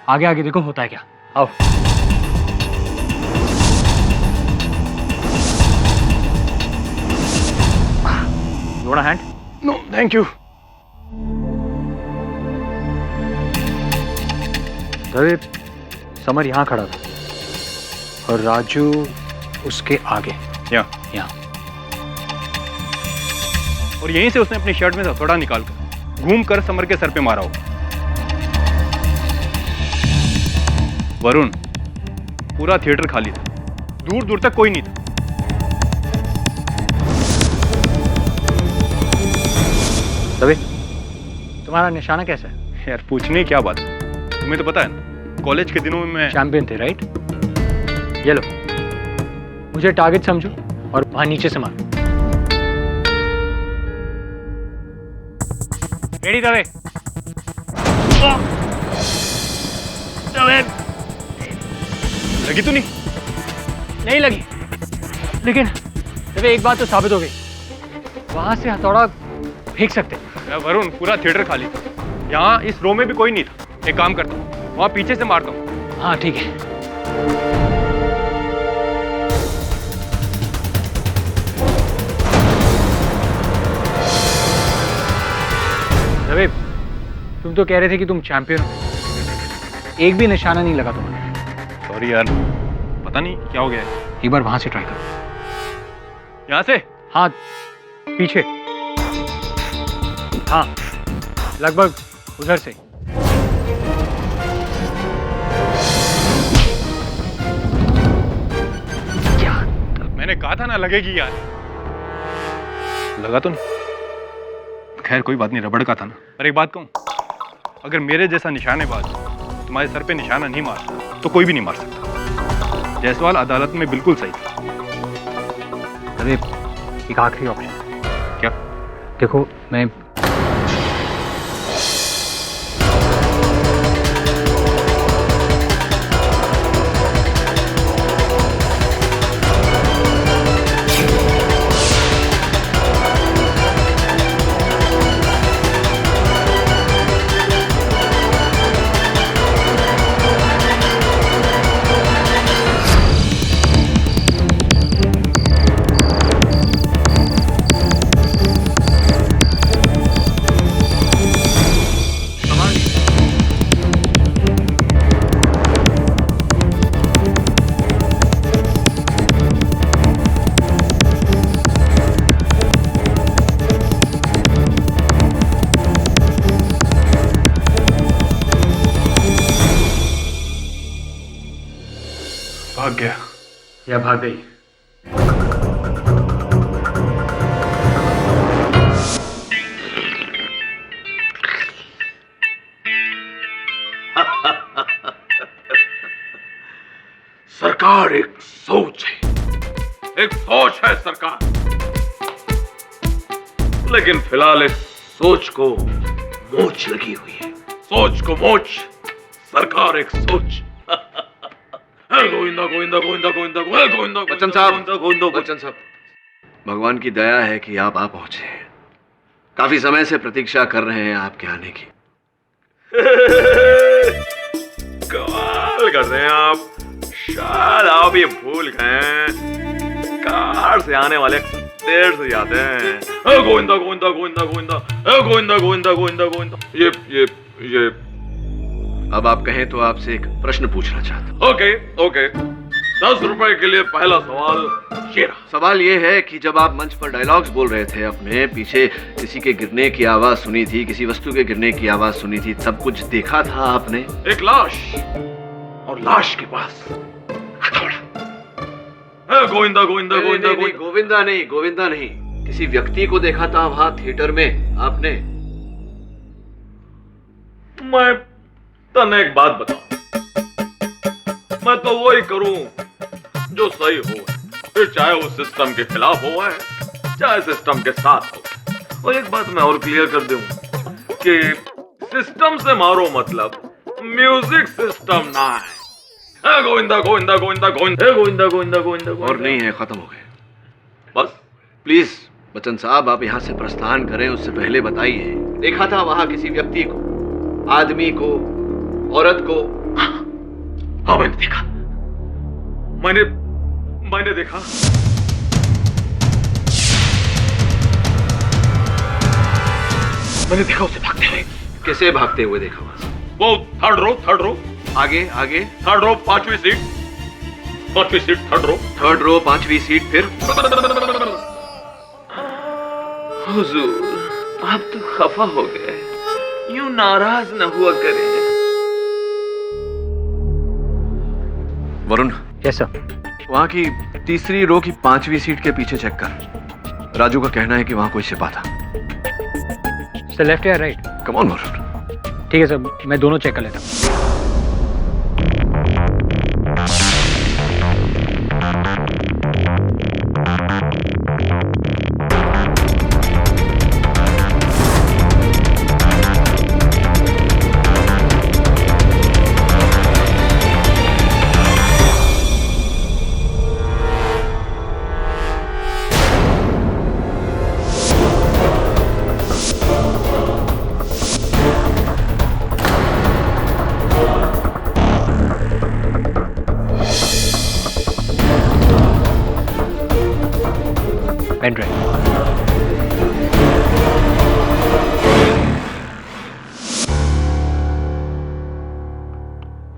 आगे आगे देखो होता है क्या। आओ। You want a hand? No thank you. दबे, समर यहाँ खड़ा था और राजू उसके आगे। यहाँ। और यहीं से उसने अपनी शर्ट में से हथौड़ा निकालकर घूम कर समर के सर पे मारा हो। वरुण, पूरा थिएटर खाली था, दूर दूर तक कोई नहीं था। दबे, तुम्हारा निशाना कैसा है? यार पूछने की क्या बात है, तुम्हें तो पता है ना, कॉलेज के दिनों में मैं चैंपियन थे, राइट? ये लो, मुझे टारगेट समझो और वहां नीचे से मार। रेडी दवे? लगी तो नहीं? नहीं लगी, लेकिन दवे एक बात तो साबित हो गई, वहां से हथौड़ा फेंक सकते। वरुण, पूरा थिएटर खाली, यहाँ इस रो में भी कोई नहीं था। एक काम करता हूँ, वहाँ पीछे से मारता हूँ। हाँ ठीक है। दवे, तुम तो कह रहे थे कि तुम चैंपियन हो, एक भी निशाना नहीं लगा तुम्हारा। सॉरी यार, पता नहीं क्या हो गया है। एक बार वहां से ट्राई करो। यहाँ से? हाँ, पीछे। हाँ, लगभग उधर से। मैंने कहा था ना लगेगी यार। लगा तो नहीं? खैर कोई बात नहीं, रबड़ का था ना। पर एक बात कहूं, अगर मेरे जैसा निशानेबाज तुम्हारे सर पे निशाना नहीं मारता तो कोई भी नहीं मार सकता। जायसवाल अदालत में बिल्कुल सही था। अरे एक आखिरी ऑप्शन। क्या? देखो, मैं भाग गया या भाग गई। सरकार एक सोच है, एक सोच है सरकार, लेकिन फिलहाल इस सोच को मोच लगी हुई है। सोच को मोच, सरकार एक सोच। गोविंदा गोविंदा गोविंदा गोविंदा गोविंदा। बच्चन साहब, बच्चन साहब, भगवान की दया है कि आप आ पहुंचे हैं। काफी समय से प्रतीक्षा कर रहे हैं आपके आने की। कमाल कर रहे हैं आप, शायद आप ये भूल गए हैं, कार से आने वाले देर से जाते हैं। गोविंदा गोविंदा गोविंदा गोविंदा गोविंदा गोविंदा गोविंदा गोविंदा। ये अब आप कहें तो आपसे एक प्रश्न पूछना चाहता हूं। ओके ओके, 10 रुपए के लिए पहला सवाल ये रहा। सवाल ये है कि जब आप मंच पर डायलॉग्स बोल रहे थे, अपने पीछे किसी के गिरने की आवाज सुनी थी, किसी वस्तु के गिरने की आवाज सुनी थी, सब कुछ देखा था आपने? एक लाश, और लाश के पास हथौड़ा। गोविंदा गोविंदा गोविंदा गोविंदा नहीं, गोविंदा नहीं, किसी व्यक्ति को देखा था वहां थिएटर में आपने? मैं तने एक बात बताऊं, मैं तो वही करूं जो सही हो, फिर चाहे वो सिस्टम के खिलाफ हो चाहे सिस्टम के साथ हो। और एक बात मैं और क्लियर कर दूं कि सिस्टम से मारो मतलब म्यूजिक सिस्टम ना है। गोविंदा गोविंदा गोविंदा गोविंदा गोविंदा गोविंदा गोविंदा। और नहीं है, खत्म हो गए। बस प्लीज बच्चन साहब, आप यहाँ से प्रस्थान करें उससे पहले बताइए, देखा था वहां किसी व्यक्ति को, आदमी को, औरत को? हाँ मैंने देखा, मैंने देखा। मैंने देखा उसे भागते हुए। कैसे भागते हुए देखा वहां से? वो थर्ड रो। आगे आगे? थर्ड रो 5वीं सीट, 5वीं सीट थर्ड रो 5वीं सीट। फिर? हुजूर, आप तो खफा हो गए, यूं नाराज न हुआ करें। Varun, yes sir. वहां की तीसरी रो की 5वीं सीट के पीछे चेक कर। राजू का कहना है कि वहां कोई सिपा था। सर लेफ्ट या राइट? Come on Varun. ठीक है सर, मैं दोनों चेक कर लेता हूँ।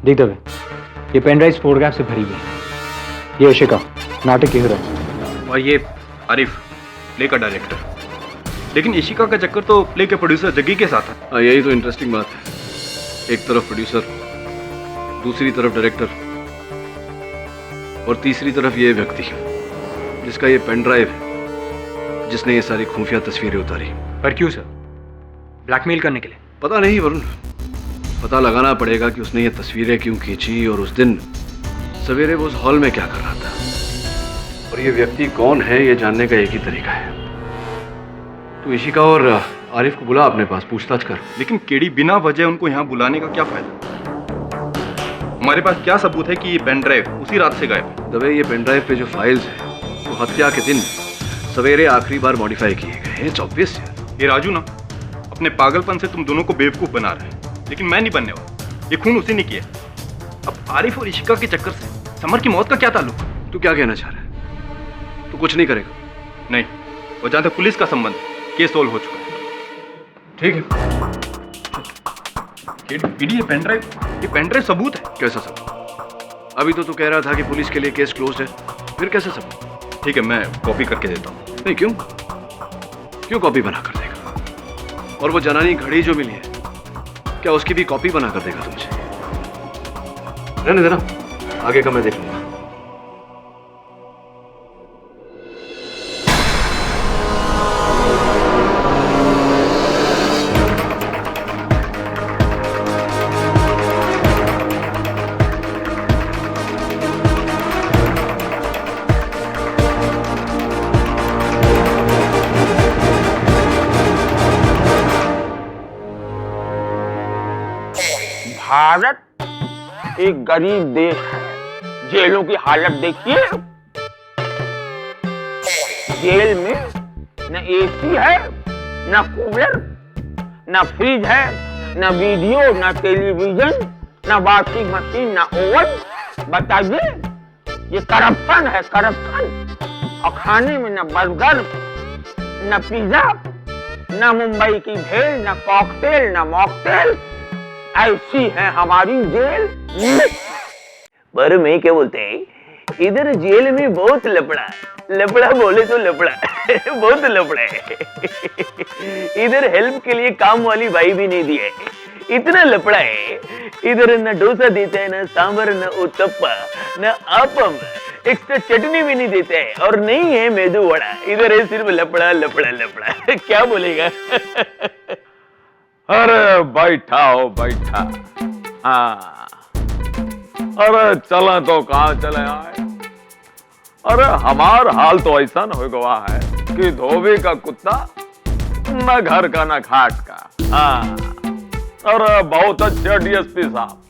देख दबे, ये पेन ड्राइव फोटोग्राफ से भरी हुई है। ये इशिका, नाटक की हीरो, और ये आरिफ, प्ले का डायरेक्टर। लेकिन इशिका का चक्कर तो प्ले के प्रोड्यूसर जग्गी के साथ है। हाँ, यही तो इंटरेस्टिंग बात है। एक तरफ प्रोड्यूसर, दूसरी तरफ डायरेक्टर, और तीसरी तरफ ये व्यक्ति जिसका ये पेन ड्राइव है, जिसने ये सारी खुफिया तस्वीरें उतारी। पर क्यों सर? ब्लैकमेल करने के लिए? पता नहीं वरुण, पता लगाना पड़ेगा कि उसने ये तस्वीरें क्यों खींची और उस दिन सवेरे वो उस हॉल में क्या कर रहा था। और ये व्यक्ति कौन है, ये जानने का एक ही तरीका है। तू इशिका और आरिफ को बुला अपने पास, पूछताछ कर। लेकिन केडी बिना वजह उनको यहाँ बुलाने का क्या फायदा? हमारे पास क्या सबूत है कि ये पेन ड्राइव उसी रात से गायब है? दबे, ये पेन ड्राइव पे जो फाइल्स हैं वो हत्या के दिन सवेरे आखिरी बार मॉडिफाई किए गए हैं। इट्स ऑब्वियस है। ये राजू ना अपने पागलपन से तुम दोनों को बेवकूफ बना रहे हैं, लेकिन मैं नहीं बनने वाला। ये खून उसी ने किया। अब आरिफ और इशिका के चक्कर से समर की मौत का क्या ताल्लुक? तू क्या कहना चाह रहा है? तू कुछ नहीं करेगा? नहीं, और जहां तक पुलिस का संबंध है, केस सोल्व हो चुका है। ठीक है। केडी, ये पेन ड्राइव सबूत है। कैसा सबूत? अभी तो तू कह रहा था कि पुलिस के लिए केस क्लोज है, फिर कैसे सबूत? ठीक है, मैं कॉपी करके देता हूँ। नहीं, क्यों कॉपी बना कर देगा? और वो जनानी घड़ी जो मिली है, क्या उसकी भी कॉपी बना कर देगा तुमसे? रहने देना, आगे का मैं देख लूंगा। भारत एक गरीब देश है। जेलों की हालत देखिए। जेल में न एसी है, न कूलर, न फ्रिज है, न वीडियो, न टेलीविजन, न वॉशिंग मशीन, न ओवन। बताइए, ये करप्शन है, करप्शन। और खाने में न बर्गर, न पिज्जा, न मुंबई की भेल, न कॉकटेल, न मॉकटेल। ऐसी है हमारी जेल। पर मैं क्या बोलते हैं, इधर जेल में बहुत लफड़ा, लफड़ा बोले तो लफड़ा बहुत लफड़ा है। इधर हेल्प के लिए काम वाली भाई भी नहीं दिए, इतना लफड़ा है। इधर न डोसा देते हैं, न सांबर, न उत्तप्पा, न आपम, एक्स्ट्रा चटनी भी नहीं देते हैं, और नहीं है मेदू वड़ा। इधर है सिर्फ लफड़ा लफड़ा लफड़ा। क्या बोलेगा? अरे बैठा हो, बैठा। हाँ, अरे चले तो कहाँ चले आए। अरे हमार हाल तो ऐसा न हो गवा है कि धोबी का कुत्ता न घर का न घाट का। हाँ, अरे बहुत अच्छे डीएसपी साहब,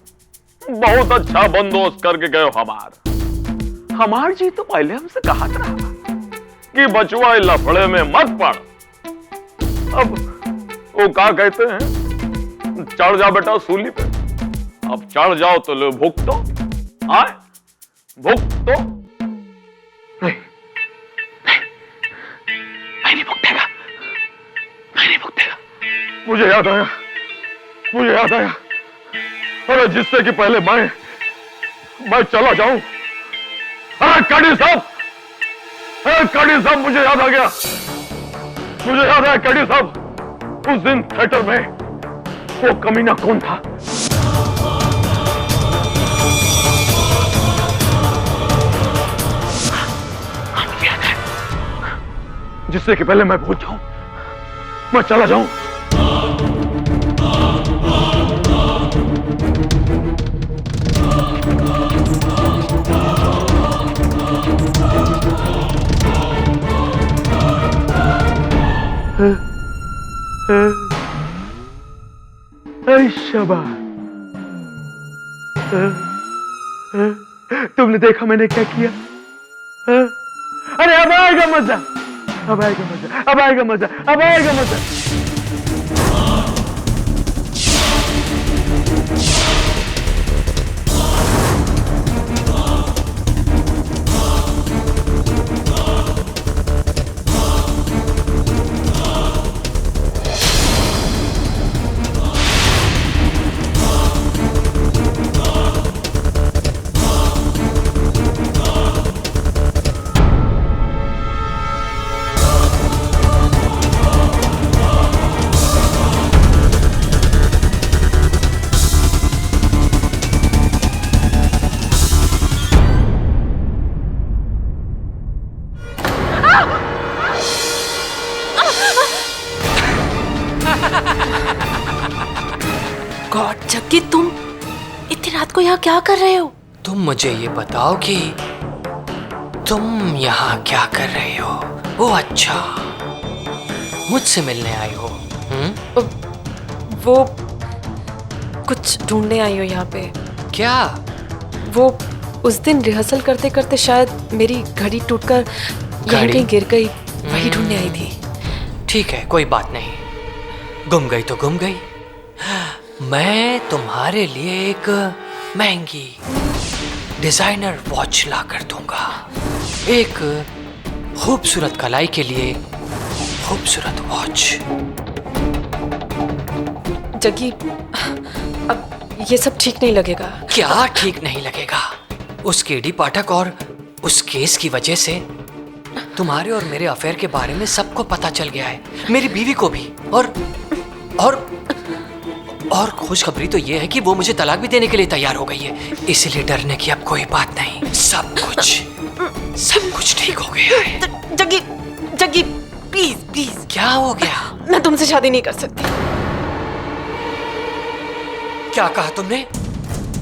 बहुत अच्छा बंदोबस्त करके गए हमार जी तो पहले हमसे कहा था कि बचुआ लफड़े में मत पड़। अब वो क्या कहते हैं, चढ़ जा बेटा सूली पे। अब चढ़ जाओ तो लो भुगतो। आए भुगतो। नहीं, मैं नहीं भुगतेगा, मैं नहीं भुगतेगा। मुझे याद आया, अरे जिससे कि पहले मैं चला जाऊं। अरे कड़ी साहब, मुझे याद आ गया, कड़ी साहब। उस दिन थिएटर में वो कमीना कौन था? जिससे कि पहले मैं भूल जाऊं, मैं चला जाऊं। तुमने देखा मैंने क्या किया? अरे अब आएगा मजा, अब आएगा मजा, अब आएगा मजा, अब आएगा मजा। क्या कर रहे हो? तुम मुझे ये बताओ कि तुम यहाँ क्या कर रहे हो? ओ अच्छा, मुझसे मिलने आई हो? वो कुछ ढूंढने आई हो यहाँ पे। क्या? वो उस दिन रिहर्सल करते करते शायद मेरी घड़ी टूटकर यहाँ कहीं गिर गई, वही ढूंढने आई थी। ठीक है, कोई बात नहीं, गुम गई तो गुम गई। मैं तुम्हारे लिए एक महंगी डिजाइनर वॉच ला कर दूंगा, एक खूबसूरत कलाई के लिए खूबसूरत वॉच। जगी, अब ये सब ठीक नहीं लगेगा। क्या ठीक नहीं लगेगा? उस केडी पाठक और उस केस की वजह से तुम्हारे और मेरे अफेयर के बारे में सबको पता चल गया है, मेरी बीवी को भी। और खुशखबरी तो ये है कि वो मुझे तलाक भी देने के लिए तैयार हो गई है, इसलिए डरने की अब कोई बात नहीं। सब कुछ ठीक हो गया है। जगी प्लीज प्लीज। क्या हो गया? मैं तुमसे शादी नहीं कर सकती। क्या कहा तुमने?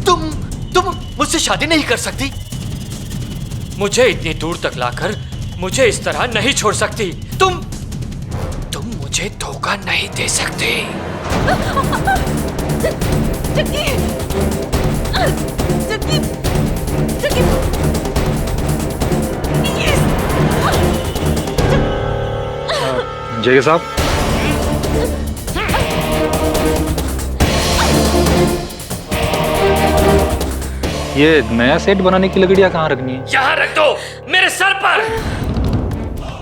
तुम मुझसे शादी नहीं कर सकती? मुझे इतनी दूर तक लाकर मुझे इस तरह नहीं छोड़ सकती। तुम मुझे धोखा नहीं दे सकते। जय साहब, ये नया सेट बनाने की लकड़ियां कहाँ रखनी है? यहाँ रख दो, मेरे सर पर।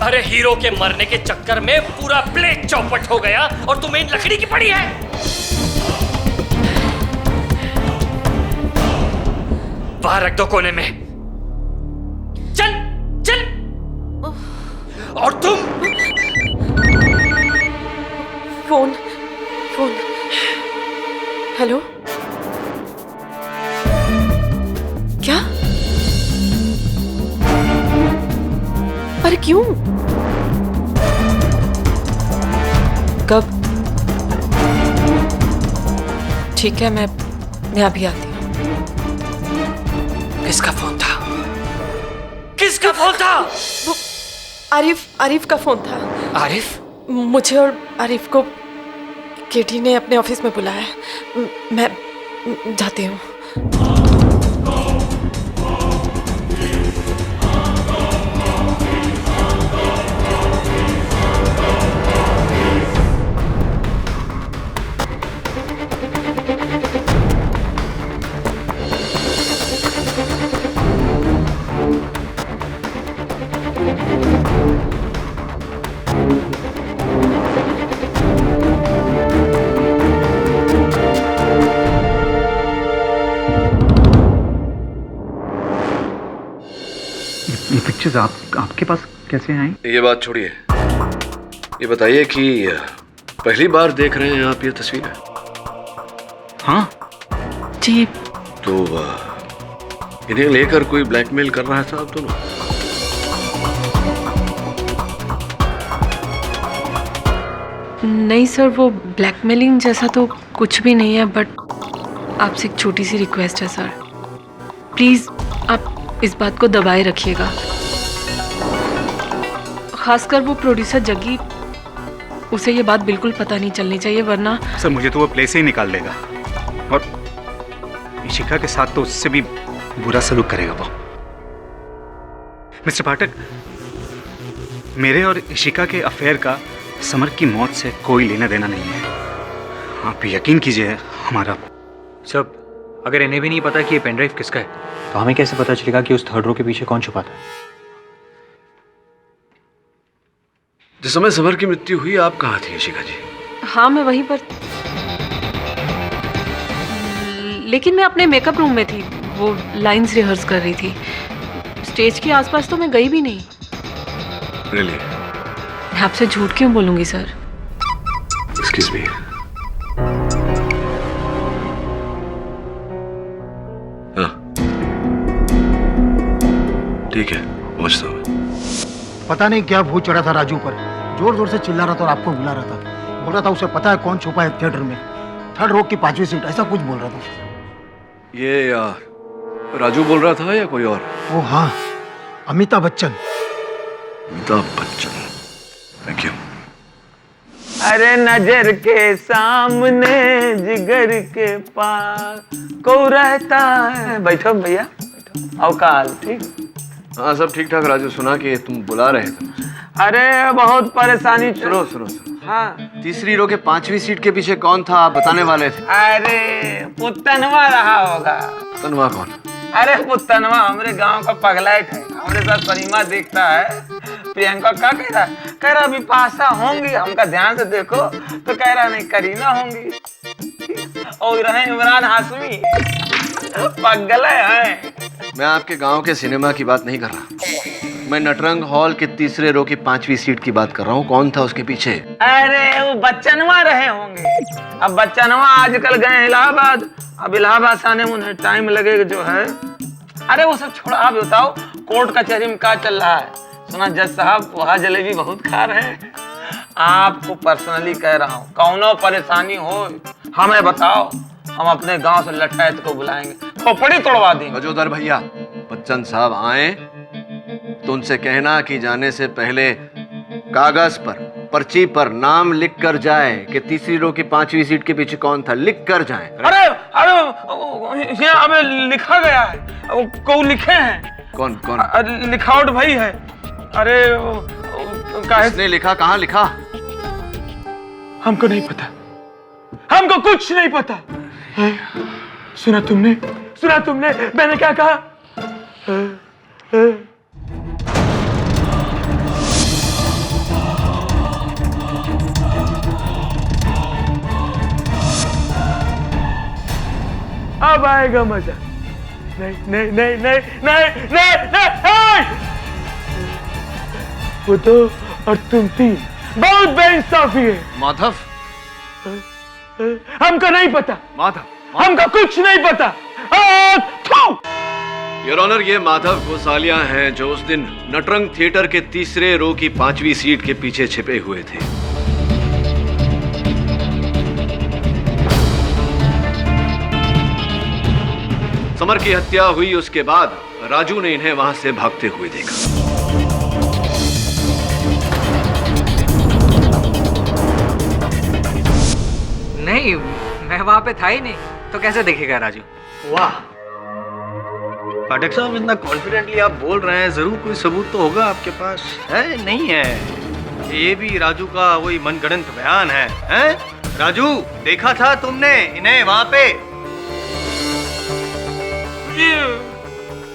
अरे हीरो के मरने के चक्कर में पूरा प्लेट चौपट हो गया और तुम्हें इन लकड़ी की पड़ी है। बाहर रख दो कोने में। चल। और तुम फोन। हेलो, क्या? अरे क्यों? कब? ठीक है, मैं अभी आती हूँ। किसका फोन था? किसका फोन था? वो आरिफ का फोन था। आरिफ? मुझे और आरिफ को केटी ने अपने ऑफिस में बुलाया है। मैं जाती हूँ। ये पिक्चर्स आपके पास कैसे आई? ये बात छोड़िए, ये बताइए कि पहली बार देख रहे हैं आप ये तस्वीरें? हाँ जी। तो इन्हें लेकर कोई ब्लैकमेल कर रहा था आप दोनों? नहीं सर, वो ब्लैकमेलिंग जैसा तो कुछ भी नहीं है, बट आपसे एक छोटी सी रिक्वेस्ट है सर, प्लीज आप इस बात को दबाए रखिएगा। खासकर वो प्रोड्यूसर जग्गी, उसे ये बात बिल्कुल पता नहीं चलनी चाहिए, वरना सर मुझे तो वो प्ले से ही निकाल देगा, और इशिका के साथ तो उससे भी बुरा सलूक करेगा वो। मिस्टर पाठक, मेरे और इशिका के अफेयर का समर की मौत से कोई लेना देना नहीं है, आप यकीन कीजिए हमारा। सब अगर इन्हें भी नहीं पता कि ये पेनड्राइव किसका है, तो हमें कैसे पता चलेगा कि उस थर्ड रो के पीछे कौन छुपा था? जिस समय समर की मृत्यु हुई आप कहाँ थी इशिका जी? हाँ मैं वहीं पर, लेकिन मैं अपने मेकअप रूम में थी, वो लाइंस रिहर्स कर रही थी। स्टेज के आसपास तो मैं गई भी नहीं। Really? मैं आपसे झूठ क्यों बोलूंगी सर? Excuse me. हाँ ठीक है, पहुंचता हूँ। पता नहीं क्या भूत चढ़ा था राजू पर, जोर जोर से चिल्ला रहा था और आपको बुला रहा था। बोल रहा था उसे पता है कौन छुपा है थिएटर में, थर्ड रो की 5वीं सीट, ऐसा कुछ बोल रहा था। ये राजू बोल रहा था या कोई और? ओ हाँ, अमिताभ बच्चन। Amitabh Bachchan, thank you. अरे नजर के सामने जिगर के पास को रहता है। बैठो भैया, बैठो। अवकाल ठीक? हाँ सब ठीक ठाक राजू। सुना कि तुम बुला रहे थे। अरे बहुत परेशानी। सुनो सुनो सुनो। हाँ। तीसरी रो के 5वीं सीट के पीछे कौन था आप बताने वाले थे? अरे पुत्तनवा रहा होगा। तनवा कौन? अरे पुत्तनवा हमारे गांव का पगलाइट है, हमारे साथ सिनेमा देखता है। प्रियंका क्या कह रहा है? कह रहा अभी पासा होंगी, हमका ध्यान से देखो तो कह रहा नहीं करीना होंगी। और रहे इमरान हाशमी, पगले हैं। मैं आपके गांव के सिनेमा की बात नहीं कर रहा, मैं नटरंग हॉल के तीसरे रो की 5वीं सीट की बात कर रहा हूँ। कौन था उसके पीछे? अरे वो बच्चनवा रहे होंगे। अब बच्चनवा आजकल गए इलाहाबाद, अब इलाहाबाद से आने में उन्हें टाइम लगेगा जो है। अरे वो सब छोड़ा, आप बताओ कोर्ट कचहरी में क्या चल रहा है? सुना जज साहब वहाँ जलेबी बहुत खा रहे हैं। आपको पर्सनली कह रहा हूँ, कौनो परेशानी हो हमें बताओ, हम अपने गांव से लठैत को बुलाएंगे, खोपड़ी तोड़वा देंगे। गजोदर भैया, बच्चन साहब आए तो उनसे कहना कि जाने से पहले कागज पर, पर्ची पर नाम लिख कर जाए कि तीसरी रो की 5वीं सीट के पीछे कौन था, लिख कर जाए। अरे अरे यहाँ हमें लिखा गया है, को लिखे हैं। कौन कौन? लिखावट भाई है। अरे किसने लिखा, कहाँ लिखा? हमको नहीं पता, हमको कुछ नहीं पता। सुना तुमने, सुना तुमने मैंने क्या कहा? अब आएगा मजा। नहीं नहीं नहीं नहीं नहीं नहीं नहीं, वो तो और तुम तीन बहुत बेइंसाफी है। माधव, हमको नहीं पता माधव, हमको कुछ नहीं पता। योर ऑनर, ये माधव गोसालिया हैं जो उस दिन नटरंग थिएटर के तीसरे रो की 5वीं सीट के पीछे छिपे हुए थे। समर की हत्या हुई उसके बाद राजू ने इन्हें वहां से भागते हुए देखा। नहीं, मैं वहां पे था ही नहीं, तो कैसे देखेगा राजू? वाह पाठक साहब, इतना कॉन्फिडेंटली आप बोल रहे हैं, जरूर कोई सबूत तो होगा आपके पास। है नहीं है? ये भी राजू का वही मनगढ़ंत बयान है, हैं? राजू, देखा था तुमने इन्हें वहां पे?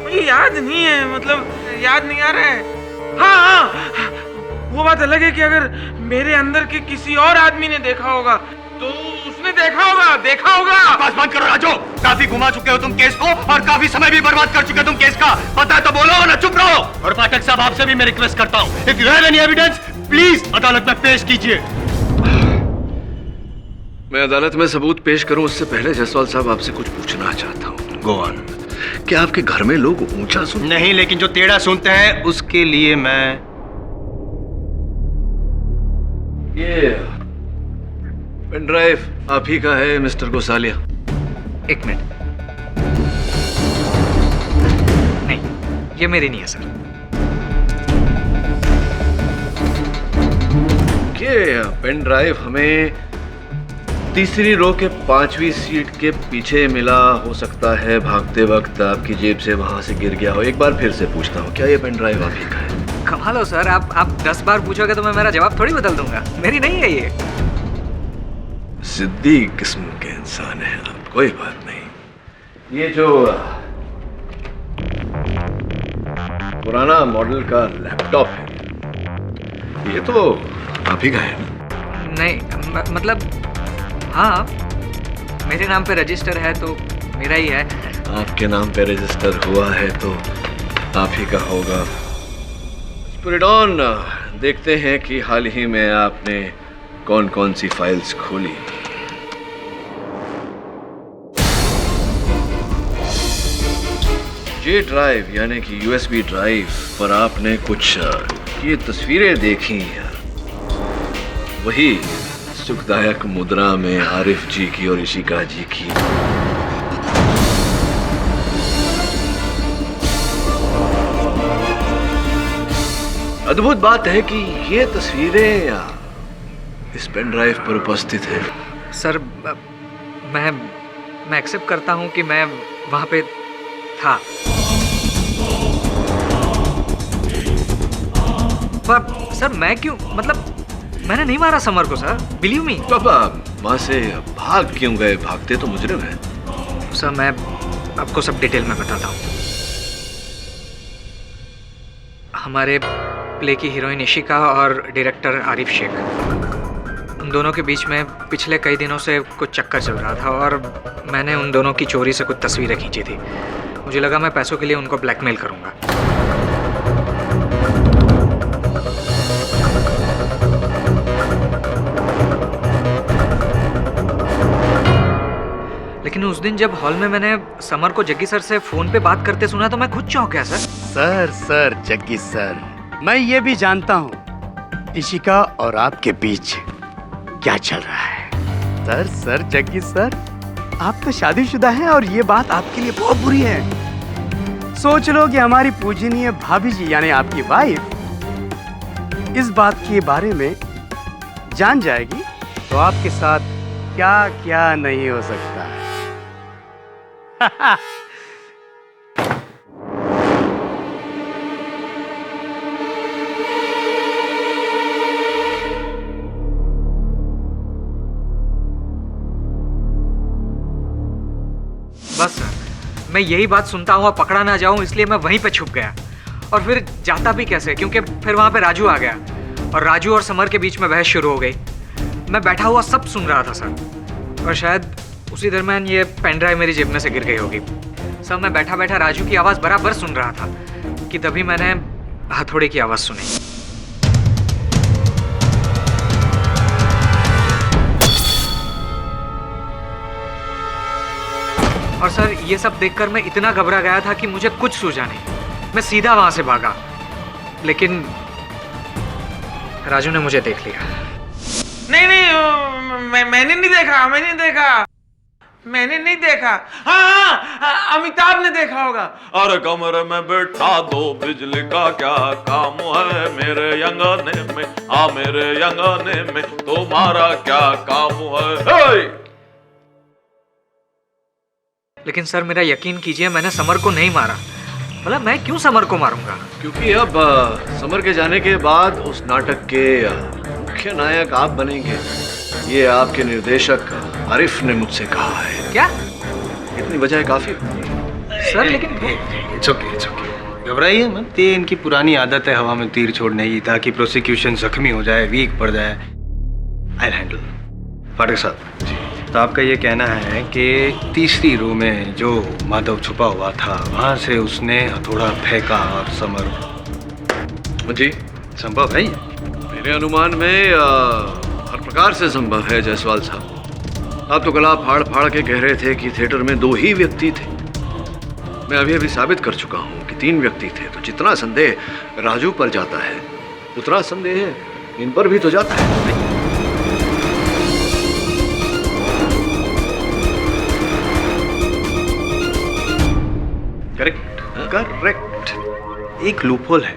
मुझे याद नहीं है, मतलब याद नहीं आ रहा है। हाँ हाँ, वो बात अलग है कि अगर मेरे अंदर के किसी और आदमी ने देखा होगा तो उसने देखा होगा, देखा होगा। बस बंद करो राजू, काफी घुमा चुके हो तुम केस को और काफी समय भी बर्बाद कर चुके हो तुम केस का। पता है तो बोलो ना चुप रहो। और पाठक साहब, आपसे भी मैं रिक्वेस्ट करता हूँ, if you have any evidence please अदालत में पेश कीजिए। मैं अदालत में सबूत पेश करूं उससे पहले जसवाल साहब आपसे कुछ पूछना चाहता हूं। Go on. क्या आपके घर में लोग ऊंचा सुन? नहीं, लेकिन जो टेढ़ा सुनते हैं उसके लिए मैं ये पेन ड्राइव आप ही का है मिस्टर गोसालिया? एक मिनट, नहीं ये मेरी नहीं है सर। ये पेन ड्राइव हमें तीसरी रो के 5वीं सीट के पीछे मिला, हो सकता है भागते वक्त आपकी जेब से वहां से गिर गया हो। एक बार फिर से पूछता हूँ, क्या ये पेन ड्राइव आप ही का है? कमाल हो सर, आप 10 बार पूछोगे तो मैं मेरा जवाब थोड़ी बदल दूंगा। मेरी नहीं है ये। जिद्दी किस्म के इंसान है आप, कोई बात नहीं। ये जो पुराना मॉडल का लैपटॉप है, ये तो आप ही का है? नहीं मतलब हाँ, मेरे नाम पे रजिस्टर है तो मेरा ही है। आपके नाम पे रजिस्टर हुआ है तो आप ही का होगा। स्पिरिडॉन, देखते हैं कि हाल ही में आपने कौन कौन सी फाइल्स खोली। जे ड्राइव यानी कि USB ड्राइव पर आपने कुछ ये तस्वीरें देखी हैं, वही सुखदायक मुद्रा में आरिफ जी की और इशिका जी की। अद्भुत बात है कि ये तस्वीरें इस पेन ड्राइव पर उपस्थित है। सर मैं एक्सेप्ट करता हूँ कि मैं वहाँ पे था, पर सर मैं क्यों, मतलब मैंने नहीं मारा समर को सर, बिलीव मी। तो अब वहाँ से भाग क्यों गए? भागते तो मुजरिम है। सर मैं आपको सब डिटेल में बताता हूँ। हमारे प्ले की हीरोइन इशिका और डायरेक्टर आरिफ शेख, उन दोनों के बीच में पिछले कई दिनों से कुछ चक्कर चल रहा था और मैंने उन दोनों की चोरी से कुछ तस्वीरें खींची थी। मुझे लगा मैं पैसों के लिए उनको ब्लैकमेल करूँगा। लेकिन उस दिन जब हॉल में मैंने समर को जग्गी सर से फोन पे बात करते सुना तो मैं खुद चौंक गया सर। सर जग्गी सर, मैं ये भी जानता हूँ इशिका और आपके बीच क्या चल रहा है। सर जग्गी सर, आप तो शादीशुदा हैं और ये बात आपके लिए बहुत बुरी है। सोच लो कि हमारी पूजनीय भाभी जी यानी आपकी वाइफ इस बात के बारे में जान जाएगी तो आपके साथ क्या क्या नहीं हो सकता है। बस सर, मैं यही बात सुनता हुआ पकड़ा ना जाऊं इसलिए मैं वहीं पे छुप गया। और फिर जाता भी कैसे, क्योंकि फिर वहां पे राजू आ गया और राजू और समर के बीच में बहस शुरू हो गई। मैं बैठा हुआ सब सुन रहा था सर, और शायद उसी दरमियान ये पेन ड्राइव मेरी जेब में से गिर गई होगी। सर मैं बैठा बैठा राजू की आवाज़ बराबर सुन रहा था कि तभी मैंने हथौड़े की आवाज़ सुनी। और सर ये सब देखकर मैं इतना घबरा गया था कि मुझे कुछ सूझा नहीं। मैं सीधा वहां से भागा, लेकिन राजू ने मुझे देख लिया। नहीं मैंने नहीं देखा। हाँ, अमिताभ ने देखा होगा। अरे कमरे में बैठा दो, बिजली का क्या काम है मेरे अंगने में, मेरे अंगने में तुम्हारा क्या काम है। लेकिन सर मेरा यकीन कीजिए, मैंने समर को नहीं मारा। मतलब मैं क्यों समर को मारूंगा? क्योंकि अब समर के जाने के बाद उस नाटक के मुख्य नायक आप बनेंगे, ये आपके निर्देशक आरिफ ने मुझसे कहा है। क्या? इतनी वजह काफी सर। लेकिन इट्स ओके, घबराइए मत। ये इनकी पुरानी आदत है हवा में तीर छोड़ने की, ताकि प्रोसिक्यूशन जख्मी हो जाए, वीक पड़ जाए। I handle. फाटक साहब जी, तो आपका ये कहना है कि तीसरी रो में जो माधव छुपा हुआ था वहाँ से उसने हथौड़ा फेंका और समर। जी संभव है ये? मेरे अनुमान में हर प्रकार से संभव है जायसवाल साहब। आप तो गला फाड़ फाड़ के कह रहे थे कि थिएटर में 2 ही व्यक्ति थे। मैं अभी साबित कर चुका हूँ कि 3 व्यक्ति थे। तो जितना संदेह राजू पर जाता है उतना संदेह इन पर भी तो जाता है। करेक्ट। एक लूपहोल है।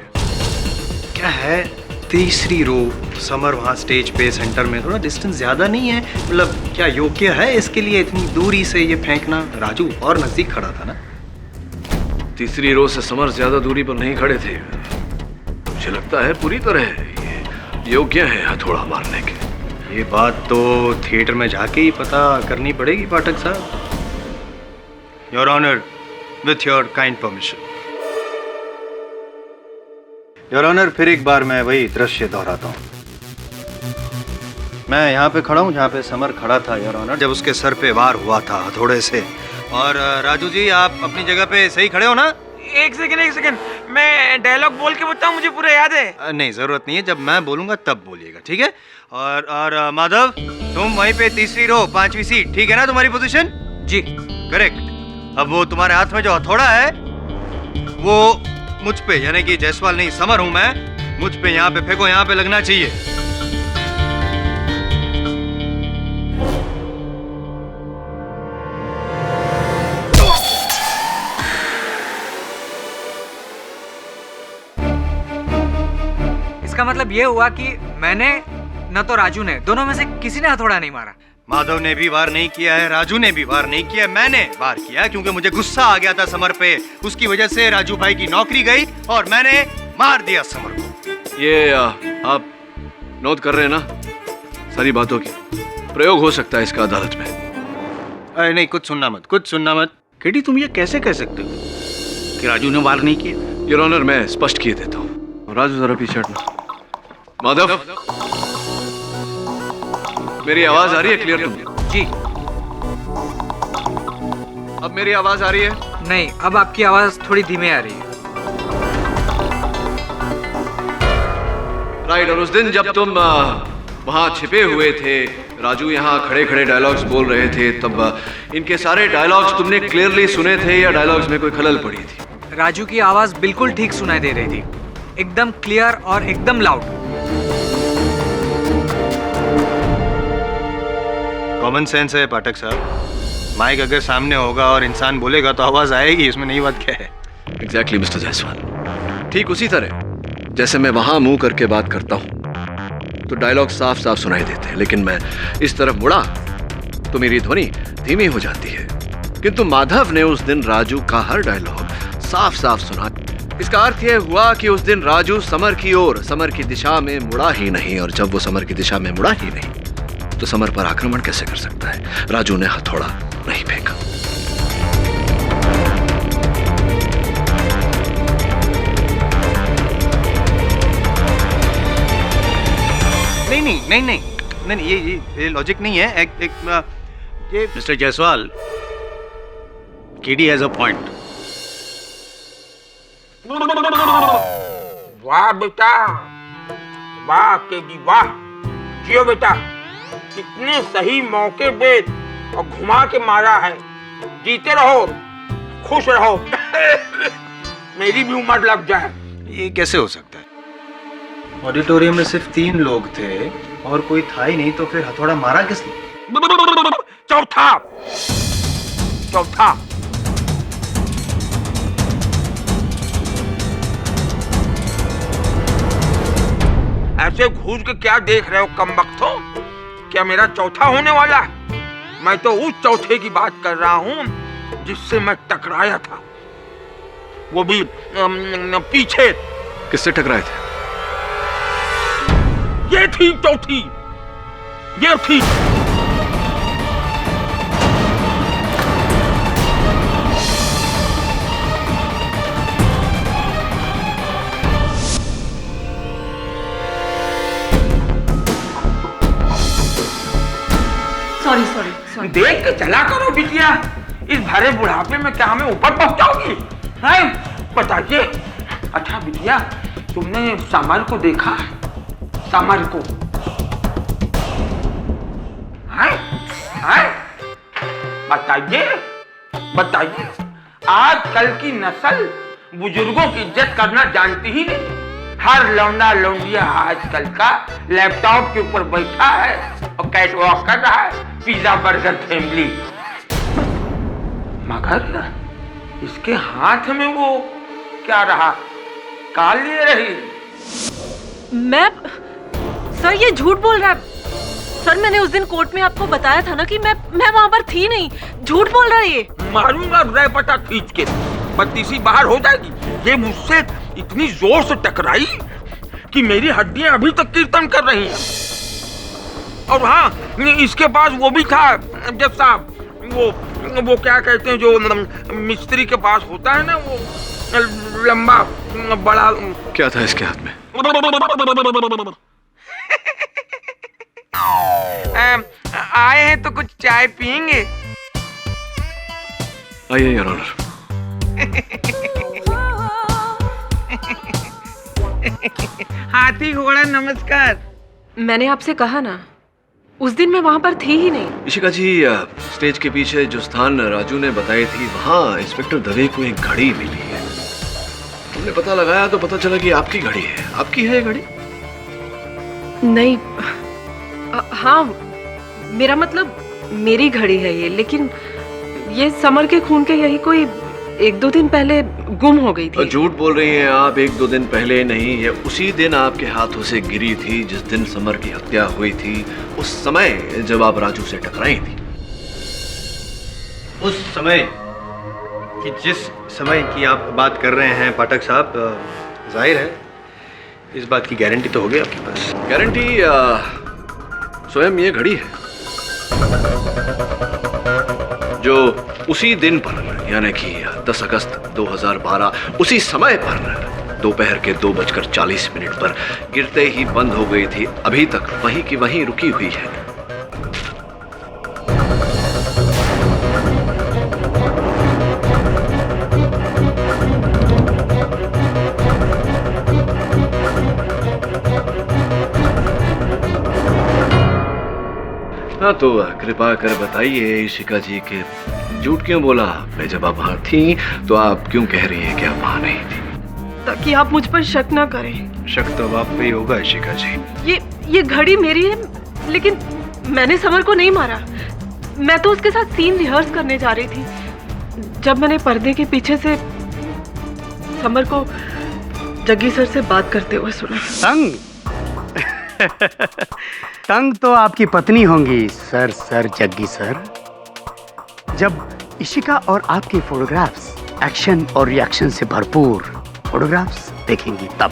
क्या है? तीसरी रो, समर वहाँ स्टेज पे सेंटर में, थोड़ा डिस्टेंस ज्यादा नहीं है। मतलब क्या योग्य है इसके लिए इतनी दूरी से ये फेंकना? राजू और नजदीक खड़ा था ना। तीसरी रो से समर ज्यादा दूरी पर नहीं खड़े थे। मुझे लगता है पूरी तरह ये योग्य है हथौड़ा मारने के। ये बात तो थिएटर में जाके ही पता करनी पड़ेगी पाठक साहब। Your honour, with your kind permission. Your honour, फिर एक बार मैं वही दृश्य दोहराता हूँ। मैं यहाँ पे खड़ा हूँ जहाँ पे समर खड़ा था योर ऑनर, जब उसके सर पे वार हुआ था हथौड़े से। और राजू जी, आप अपनी जगह पे सही खड़े हो ना? एक सेकंड, मैं डायलॉग बोल के बताऊं, मुझे पूरा याद है। नहीं, जरूरत नहीं है। जब मैं बोलूंगा तब बोलिएगा, ठीक है? और माधव, तुम वहीं पे तीसरी रो 5वीं सीट, ठीक है ना तुम्हारी पोजीशन? जी करेक्ट। अब वो तुम्हारे हाथ में जो हथौड़ा है वो मुझ पे, यानी कि जायसवाल नहीं समर हूं मैं, मुझ पे यहाँ पे फेंको, यहाँ पे लगना चाहिए। इसका मतलब ये हुआ कि मैंने न तो राजू ने, दोनों में से किसी ने हथौड़ा नहीं मारा। माधव ने भी वार नहीं किया है, राजू ने भी वार नहीं किया, मैंने वार किया क्योंकि मुझे गुस्सा आ गया था समर पे। उसकी वजह से राजू भाई की नौकरी गई और मैंने मार दिया समर को। ये आप नोट कर रहे हैं ना सारी बातों की? प्रयोग हो सकता है इसका अदालत में। अरे नहीं, कुछ सुनना मत। केडी, तुम ये कैसे कह सकते हो कि राजू ने वार नहीं किया? योर ऑनर, मैं स्पष्ट किए देता हूँ। राजू जरा पीछे हटना। माधव, मेरी आवाज आ रही है क्लियर तुम? जी। अब मेरी आवाज आ रही है? नहीं, अब आपकी आवाज थोड़ी धीमे आ रही है। राइट। और उस दिन जब तुम वहां छिपे हुए थे, राजू यहाँ खड़े खड़े डायलॉग्स बोल रहे थे, तब इनके सारे डायलॉग्स तुमने क्लियरली सुने थे या डायलॉग्स में कोई खलल पड़ी थी? राजू की आवाज बिल्कुल ठीक सुनाई दे रही थी, एकदम क्लियर और एकदम लाउड। कॉमन सेंस है पाठक साहब। माइक अगर सामने होगा और इंसान बोलेगा तो आवाज आएगी, इसमें नई बात क्या है? Exactly mister Jaiswal. ठीक उसी तरह जैसे मैं वहां मुंह करके बात करता हूं तो डायलॉग साफ साफ सुनाई देते हैं, लेकिन मैं इस तरफ मुड़ा तो मेरी ध्वनि धीमी हो जाती है। किंतु माधव ने उस दिन राजू का हर डायलॉग साफ साफ सुना। इसका अर्थ यह हुआ कि उस दिन राजू समर की ओर, समर की दिशा में मुड़ा ही नहीं, और जब वो समर की दिशा में मुड़ा ही नहीं तो समर पर आक्रमण कैसे कर सकता है? राजू ने हथौड़ा नहीं फेंका। नहीं, ये लॉजिक नहीं है। ये mister Jaiswal, KD has a point. वाह बेटा, वाह केडी वाह, जियो बेटा। कितने सही मौके पे और घुमा के मारा है। जीते रहो, खुश रहो। मेरी भी उम्र लग जाए। ये कैसे हो सकता है? ऑडिटोरियम में सिर्फ 3 लोग थे और कोई था ही नहीं, तो फिर हथौड़ा मारा किसने? चौथा ऐसे घूर के क्या देख रहे हो कमबख्तो? क्या मेरा चौथा होने वाला है? मैं तो उस चौथे की बात कर रहा हूँ जिससे मैं टकराया था, वो भी पीछे। किससे टकराए थे? ये थी चौथी, ये थी। सॉरी। देख के चला करो बिटिया, इस भरे बुढ़ापे में क्या हमें ऊपर पहुंचाओगी? बताइए। अच्छा बिटिया, तुमने समर को देखा? समर को बताइए। आजकल की नस्ल बुजुर्गों की इज्जत करना जानती ही नहीं। हर लौंडा लौंडिया आजकल का लैपटॉप के ऊपर बैठा है और कैट वॉक कर रहा है, पिज्जा बर्गर फैमिली। मगर इसके हाथ में वो क्या रहा? काल लिए रही। मैं सर, ये झूठ बोल रहा है सर। मैंने उस दिन कोर्ट में आपको बताया था ना कि मैं वहां पर थी नहीं। झूठ बोल रहा है ये। मारूंगा रैपटा खींच के, बत्तीसी बाहर हो जाएगी। ये मुझसे इतनी जोर से टकराई कि मेरी हड्डियां अभी तक कीर्तन कर रही हैं। और हाँ, इसके पास वो भी था जज साहब, वो क्या कहते हैं जो मिस्त्री के पास होता है ना, वो लंबा बड़ा। क्या था इसके हाथ में? आए हैं तो कुछ चाय पियेंगे? आइए योर ऑनर। हाथी घोड़ा नमस्कार। मैंने आपसे कहा ना, उस दिन मैं वहां पर थी ही नहीं। इशिका जी, स्टेज के पीछे जो स्थान राजू ने बताई थी, वहाँ इंस्पेक्टर दवे को एक घड़ी मिली है। हमने पता लगाया तो पता चला कि आपकी घड़ी है। आपकी है ये घड़ी? नहीं, हाँ, मेरा मतलब मेरी घड़ी है ये, लेकिन ये समर के खून के यही कोई 1-2 दिन पहले गुम हो गई थी। झूठ बोल रही हैं आप। 1-2 दिन पहले नहीं, ये उसी दिन आपके हाथों से गिरी थी जिस दिन समर की हत्या हुई थी, उस समय जब आप राजू से टकराई थी। उस समय कि जिस समय की आप बात कर रहे हैं पाठक साहब, जाहिर है इस बात की गारंटी तो होगी आपके पास। गारंटी स्वयं ये घड़ी है जो उसी दिन पर यानी कि 10 अगस्त 2012 उसी समय पर दोपहर के 2:40 पर गिरते ही बंद हो गई थी, अभी तक वहीं की वहीं रुकी हुई है। हाँ तो कृपा कर बताइए इशिका जी के झूठ क्यों बोला आपने? जब आप वहां थी तो आप क्यों कह रही हैं कि आप वहां नहीं थी? ताकि आप मुझ पर शक ना करें। शक तो आप पे ही होगा इशिका जी। ये घड़ी मेरी है, लेकिन मैंने समर को नहीं मारा। मैं तो उसके साथ सीन रिहर्स करने जा रही थी जब मैंने पर्दे के पीछे से समर को जग्गी सर से बात करते हुए सुना। तंग तंग तो आपकी पत्नी होंगी सर जग्गी सर। जब इशिका और आपके फोटोग्राफ्स एक्शन और रिएक्शन से भरपूर फोटोग्राफ्स देखेंगी तब।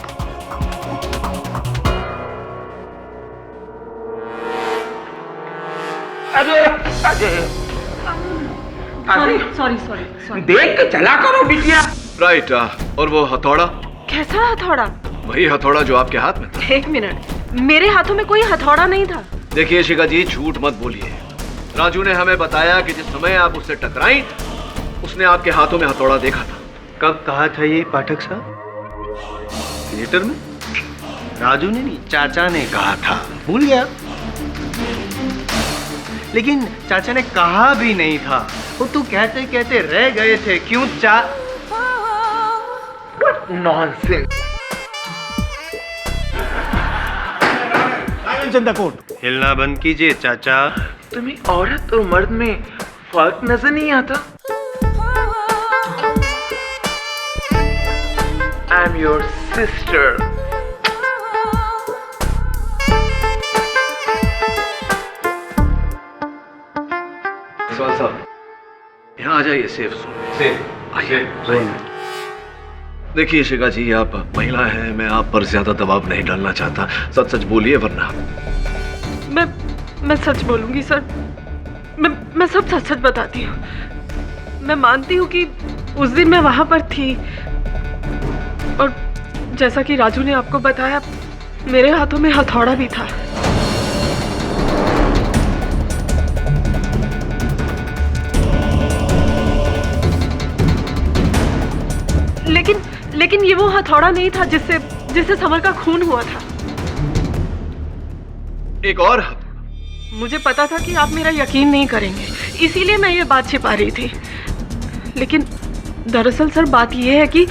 सॉरी देख के चला करो बिटिया। राइट। और वो हथौड़ा? कैसा हथौड़ा? वही हथौड़ा जो आपके हाथ में था। 1 मिनट, मेरे हाथों में कोई हथौड़ा नहीं था। देखिए शिका जी, झूठ मत बोलिए। राजू ने हमें बताया कि जिस समय आप उससे टकराई उसने आपके हाथों में हथौड़ा देखा था। कब कहा था ये पाठक साहब? थिएटर में? राजू ने नहीं, चाचा ने कहा था। भूल गया? लेकिन चाचा ने कहा भी नहीं था, वो तो कहते कहते रह गए थे। क्यों नॉनसेंस। हिलना बंद कीजिए चाचा। तुम्हें औरत और मर्द में फर्क नजर नहीं आता? I am your sister. साहब यहाँ आ जाइए। सेफ आइए। देखिए शिका जी, आप महिला हैं, मैं आप पर ज्यादा दबाव नहीं डालना चाहता। सच सच बोलिए वरना। मैं सच बोलूंगी सर। मैं सब सच सच बताती हूँ। मैं मानती हूँ कि उस दिन मैं वहां पर थी और जैसा कि राजू ने आपको बताया, मेरे हाथों में हथौड़ा भी था। लेकिन ये वो हथौड़ा नहीं था जिससे समर का खून हुआ था। एक और? मुझे पता था कि आप मेरा यकीन नहीं करेंगे, इसीलिए मैं ये बात छिपा रही थी। लेकिन दरअसल सर बात ये है कि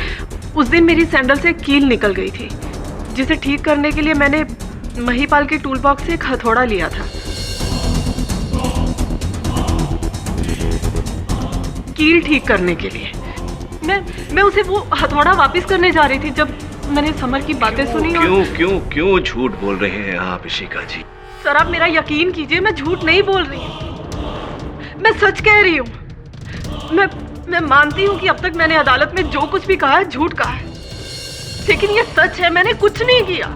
उस दिन मेरी सैंडल से कील निकल गई थी, जिसे ठीक करने के लिए मैंने महिपाल के टूल बॉक्स से एक हथौड़ा लिया था। कील ठीक करने के लिए मैं उसे वो हथौड़ा वापस करने जा रही थी जब मैंने समर की बातें सुनी। क्यों झूठ बोल रहे हैं आप इशिका जी? सर आप मेरा यकीन कीजिए, मैं झूठ नहीं बोल रही हूँ, मैं सच कह रही हूँ। मैं मानती हूँ कि अब तक मैंने अदालत में जो कुछ भी कहा है झूठ कहा है, लेकिन ये सच है, मैंने कुछ नहीं किया।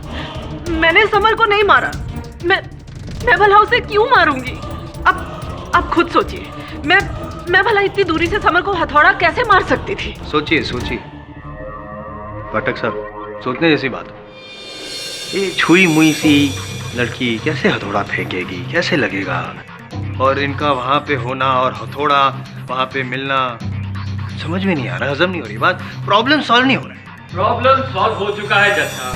मैंने समर को नहीं मारा। मैं भला उसे क्यों मारूंगी? अब खुद सोचिए, मैं भला इतनी दूरी से समर को हथौड़ा कैसे मार सकती थी? सोचिए पाठक साहब, सोचने जैसी बात। ये छुई मुई सी लड़की कैसे हथौड़ा फेंकेगी, कैसे लगेगा? और इनका वहां पे होना और हथौड़ा वहां पे मिलना समझ में नहीं आ रहा, हजम नहीं हो रही बात। प्रॉब्लम सॉल्व नहीं हो रहा है। प्रॉब्लम सॉल्व हो चुका है जैसा।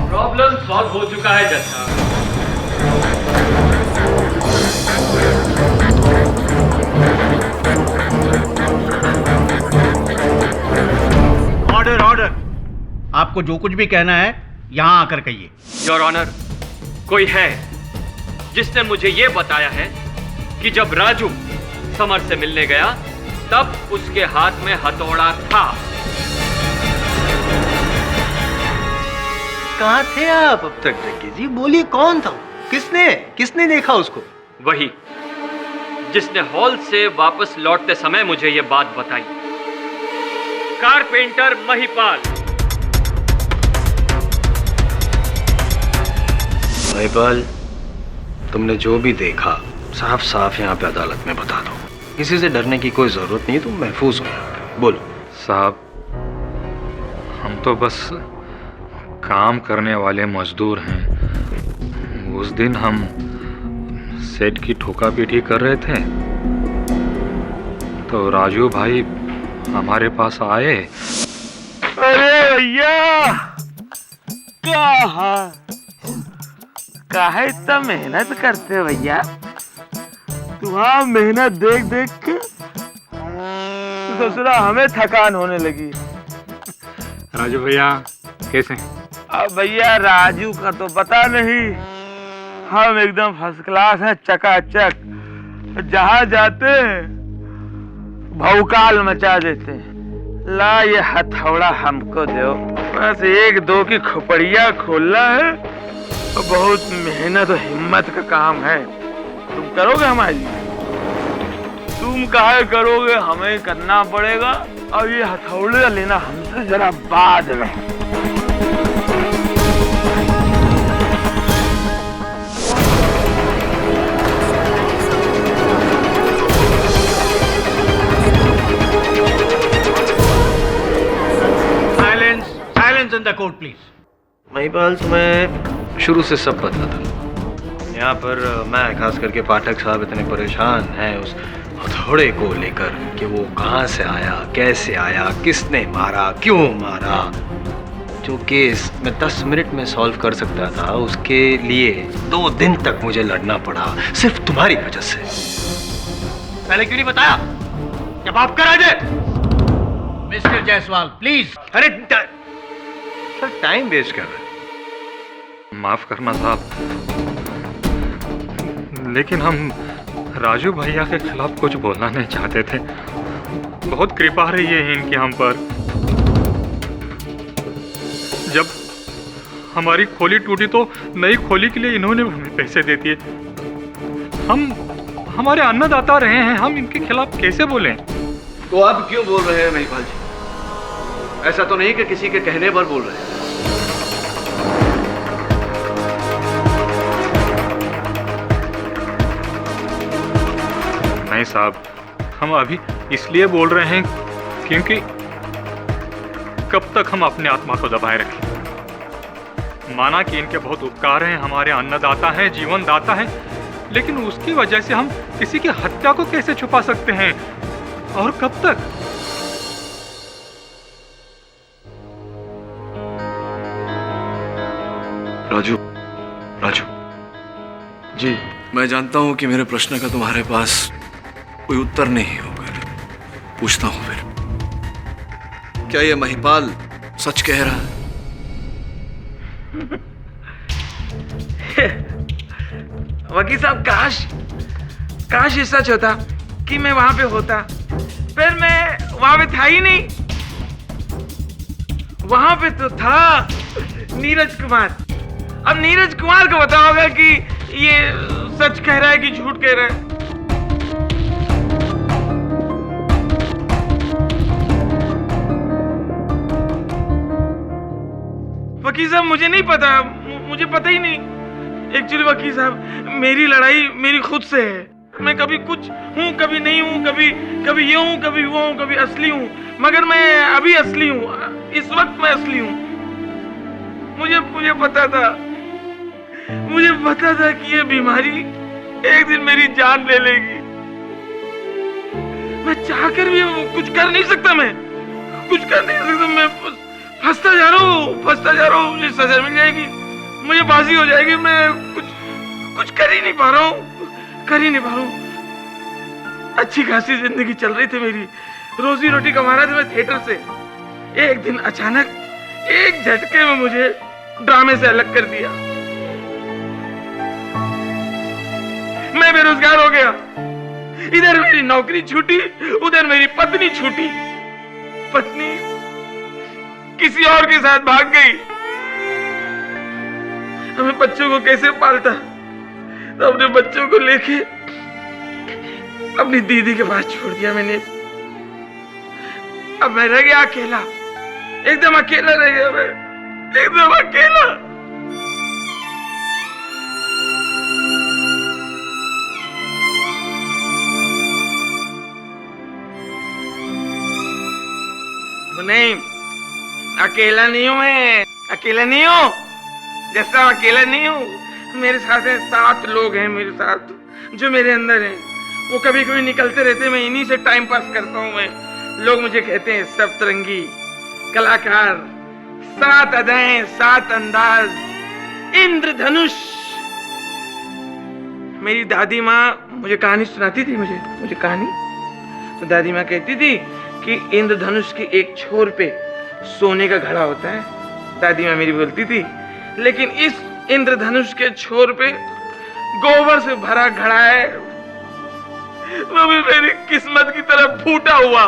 प्रॉब्लम सॉल्व हो चुका है जैसा। ऑर्डर। आपको जो कुछ भी कहना है यहाँ आकर कहिए। योर ऑनर, कोई है जिसने मुझे यह बताया है कि जब राजू समर से मिलने गया तब उसके हाथ में हथौड़ा था? कहाँ थे आप अब तक जग्गी जी? बोलिए कौन था? किसने देखा उसको? वही जिसने हॉल से वापस लौटते समय मुझे यह बात बताई। कारपेंटर महिपाल। महिपाल, तुमने जो भी देखा साफ साफ यहाँ पे अदालत में बता दो। किसी से डरने की कोई जरूरत नहीं, तुम महफूज हो यहाँ पे। बोलो। साहब, हम तो बस काम करने वाले मजदूर हैं। उस दिन हम सेट की ठोका-पीटी कर रहे थे तो राजू भाई हमारे पास आए। अरे भैया, काहे इतना मेहनत करते हो भैया? तुम्हारा मेहनत देख देख के तो ससुरा हमें थकान होने लगी। राजू भैया कैसे? अब भैया राजू का तो पता नहीं, हम एकदम फर्स्ट क्लास हैं, चकाचक। जहां जाते हैं भौकाल मचा देते हैं। ला ये हथौड़ा हमको दो, बस एक दो की खोपड़िया खोलना है। बहुत मेहनत और हिम्मत का काम है। तुम करोगे हमारी? तुम काहे करोगे, हमें करना पड़ेगा। और ये हथौड़ा लेना हमसे जरा बाद में। Silence in the court, please. Mahipal, तुम्हें शुरू से सब पता था। यहाँ पर मैं खास करके पाठक साहब इतने परेशान हैं उस हथौड़े को लेकर कि वो कहाँ से आया, कैसे आया, किसने मारा, क्यों मारा। जो केस मैं 10 मिनट में सॉल्व कर सकता था, उसके लिए 2 दिन तक मुझे लड़ना पड़ा, सिर्फ तुम्हारी वजह से। पहले क्यों नहीं बताया? जब आप करा दे। Mister Jaiswal, please. अरे सर, टाइम वेस्ट कर रहे हैं। माफ करना साहब, लेकिन हम राजू भैया के खिलाफ कुछ बोलना नहीं चाहते थे। बहुत कृपा रही है इनकी हम पर। जब हमारी खोली टूटी तो नई खोली के लिए इन्होंने हमें पैसे दे दिए। हम हमारे अन्नदाता रहे हैं, हम इनके खिलाफ कैसे बोलें? तो आप क्यों बोल रहे हैं महिपाल जी? ऐसा तो नहीं कि किसी के कहने पर बोल रहे हैं। नहीं साहब, हम अभी इसलिए बोल रहे हैं क्योंकि कब तक हम अपने आत्मा को दबाए रखें। माना कि इनके बहुत उपकार हैं, हमारे अन्नदाता हैं, जीवन दाता हैं, लेकिन उसकी वजह से हम किसी की हत्या को कैसे छुपा सकते हैं और कब तक? राजू, राजू जी, मैं जानता हूं कि मेरे प्रश्न का तुम्हारे पास कोई उत्तर नहीं होगा। पूछता हूं फिर, क्या ये महिपाल सच कह रहा है? वकील साहब, काश ये सच होता कि मैं वहां पे होता, पर मैं वहां पे था ही नहीं। वहां पे तो था नीरज कुमार। अब नीरज कुमार को पता होगा कि ये सच कह रहा है कि झूठ कह रहा है। वकील साहब, मुझे नहीं पता, मुझे पता ही नहीं। एक्चुअली वकील साहब, मेरी लड़ाई मेरी खुद से है। मैं कभी कुछ हूँ, कभी नहीं हूँ, कभी ये हूँ, कभी वो हूँ, कभी असली हूँ। मगर मैं अभी असली हूँ, इस वक्त मैं असली हूँ। मुझे पता था कि ये बीमारी एक दिन मेरी जान ले लेगी। मैं चाहकर भी कुछ कर नहीं सकता। मैं फंसता जा रहा हूँ। मुझे सजा मिल जाएगी, मुझे फांसी हो जाएगी। मैं कुछ कर ही नहीं पा रहा हूँ। अच्छी खासी जिंदगी चल रही थी मेरी, रोजी रोटी कमा रहा था मैं थिएटर से। एक दिन अचानक एक झटके में मुझे ड्रामे से अलग कर दिया। बेरोजगार हो गया। इधर मेरी नौकरी छूटी, उधर मेरी पत्नी छूटी। पत्नी किसी और के साथ भाग गई। हमें बच्चों को कैसे पालता? तो अपने बच्चों को लेके अपनी दीदी के पास छोड़ दिया मैंने। अब मैं रह गया अकेला, एकदम अकेला रह गया मैं, एकदम अकेला। नहीं, अकेला नहीं हूं मैं, अकेला नहीं हूं। जैसा अकेला नहीं हूं, मेरे साथ है 7 लोग हैं मेरे साथ, जो मेरे अंदर हैं। वो कभी कभी निकलते रहते, मैं इन्हीं से टाइम पास करता हूं मैं। लोग मुझे कहते हैं सप्तरंगी कलाकार, 7 अदाएं, 7 अंदाज, इंद्रधनुष। मेरी दादी माँ मुझे कहानी सुनाती थी, मुझे कहानी। तो दादी माँ कहती थी कि इंद्रधनुष के एक छोर पे सोने का घड़ा होता है, दादी माँ मेरी बोलती थी। लेकिन इस इंद्रधनुष के छोर पे गोबर से भरा घड़ा है, वो भी मेरी किस्मत की तरफ फूटा हुआ।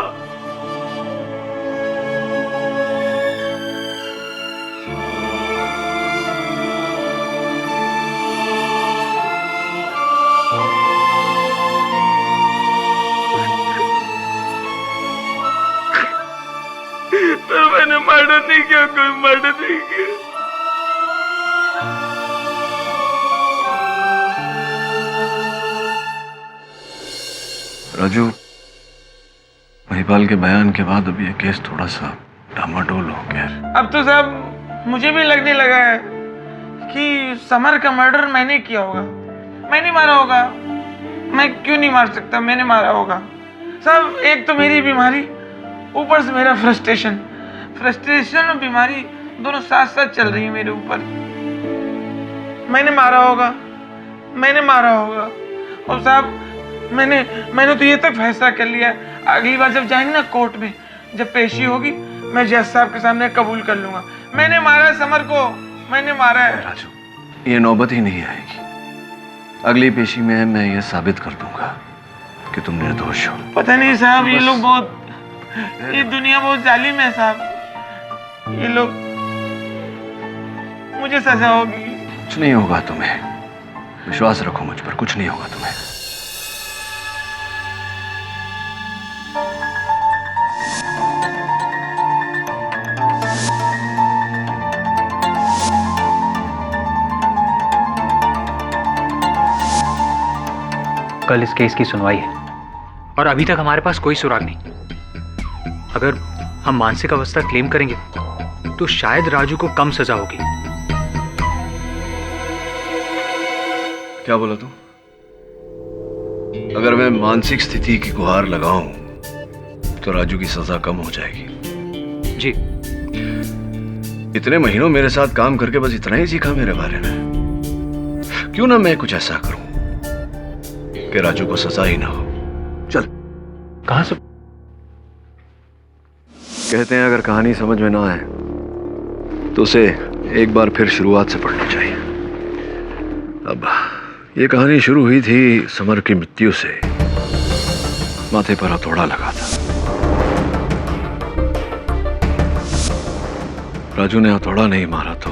पर मैंने मर्डर नहीं किया, कोई मर्डर नहीं किया। राजू, महिपाल के बयान के बाद अब ये केस थोड़ा सा डामाडोल हो गया है। अब तो साहब मुझे भी लगने लगा है कि समर का मर्डर मैंने किया होगा। मैंने मारा होगा। मैं क्यों नहीं मार सकता? मैंने मारा होगा साहब। एक तो मेरी बीमारी, ऊपर से मेरा फ्रस्ट्रेशन और बीमारी दोनों साथ साथ चल रही है मेरे ऊपर। मैंने मारा होगा। और साहब मैंने तो ये तक फैसला कर लिया है, अगली बार जब जाएंगे ना कोर्ट में, जब पेशी होगी, मैं जज साहब के सामने कबूल कर लूंगा, मैंने मारा है समर को, मैंने मारा है। राजू, ये नौबत ही नहीं आएगी। अगली पेशी में मैं ये साबित कर दूंगा कि तुम निर्दोष हो। पता नहीं साहब, ये लोग बहुत, ये दुनिया बहुत जालिम है साहब। ये लोग, मुझे सजा होगी। कुछ नहीं होगा तुम्हें, विश्वास रखो मुझ पर, कुछ नहीं होगा तुम्हें। कल इस केस की सुनवाई है और अभी तक हमारे पास कोई सुराग नहीं। अगर हम मानसिक अवस्था क्लेम करेंगे तो शायद राजू को कम सजा होगी। क्या बोला तू? अगर मैं मानसिक स्थिति की गुहार लगाऊं तो राजू की सजा कम हो जाएगी। जी। इतने महीनों मेरे साथ काम करके बस इतना ही सीखा मेरे बारे में। क्यों ना मैं कुछ ऐसा करूं कि राजू को सजा ही ना हो। चल। कहां से? कहते हैं अगर कहानी समझ में ना आए तो उसे एक बार फिर शुरुआत से पढ़नी चाहिए। अब ये कहानी शुरू हुई थी समर की मृत्यु से। माथे पर हथौड़ा लगा था। राजू ने हथौड़ा नहीं मारा तो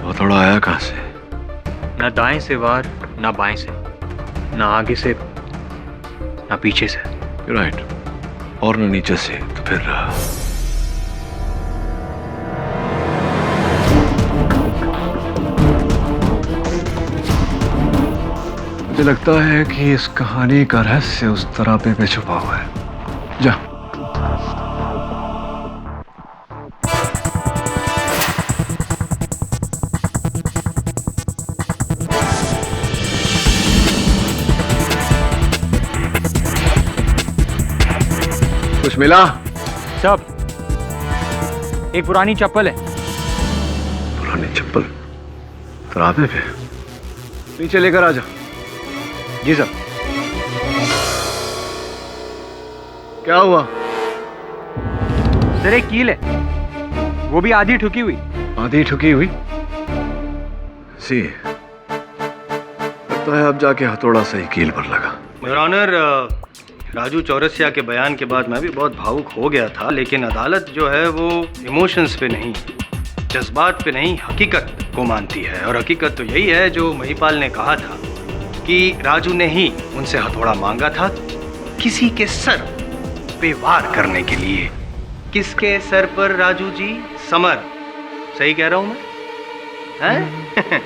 हथौड़ा आया कहां से? ना दाएं से वार, ना बाएं से, ना आगे से, ना पीछे से। राइट। और न नीचे से, तो फिर मुझे लगता है कि इस कहानी का रहस्य उस तरापे पे छुपा हुआ है। जा। कुछ मिला? सब। एक पुरानी चप्पल है। पुरानी चप्पल तरापे पे? नीचे लेकर आ जा। जी सर। क्या हुआ? सर एक कील है, वो भी आधी ठुकी हुई। आधी ठुकी हुई? सी, लगता है अब जाके हथौड़ा सही कील पर लगा। योर ऑनर, राजू चौरसिया के बयान के बाद मैं भी बहुत भावुक हो गया था, लेकिन अदालत जो है वो इमोशंस पे नहीं, जज्बात पे नहीं, हकीकत को मानती है। और हकीकत तो यही है जो महिपाल ने कहा था कि राजू ने ही उनसे हथौड़ा मांगा था किसी के सर पे वार करने के लिए। किसके सर पर राजू जी? समर। सही कह रहा हूं मैं? हैं?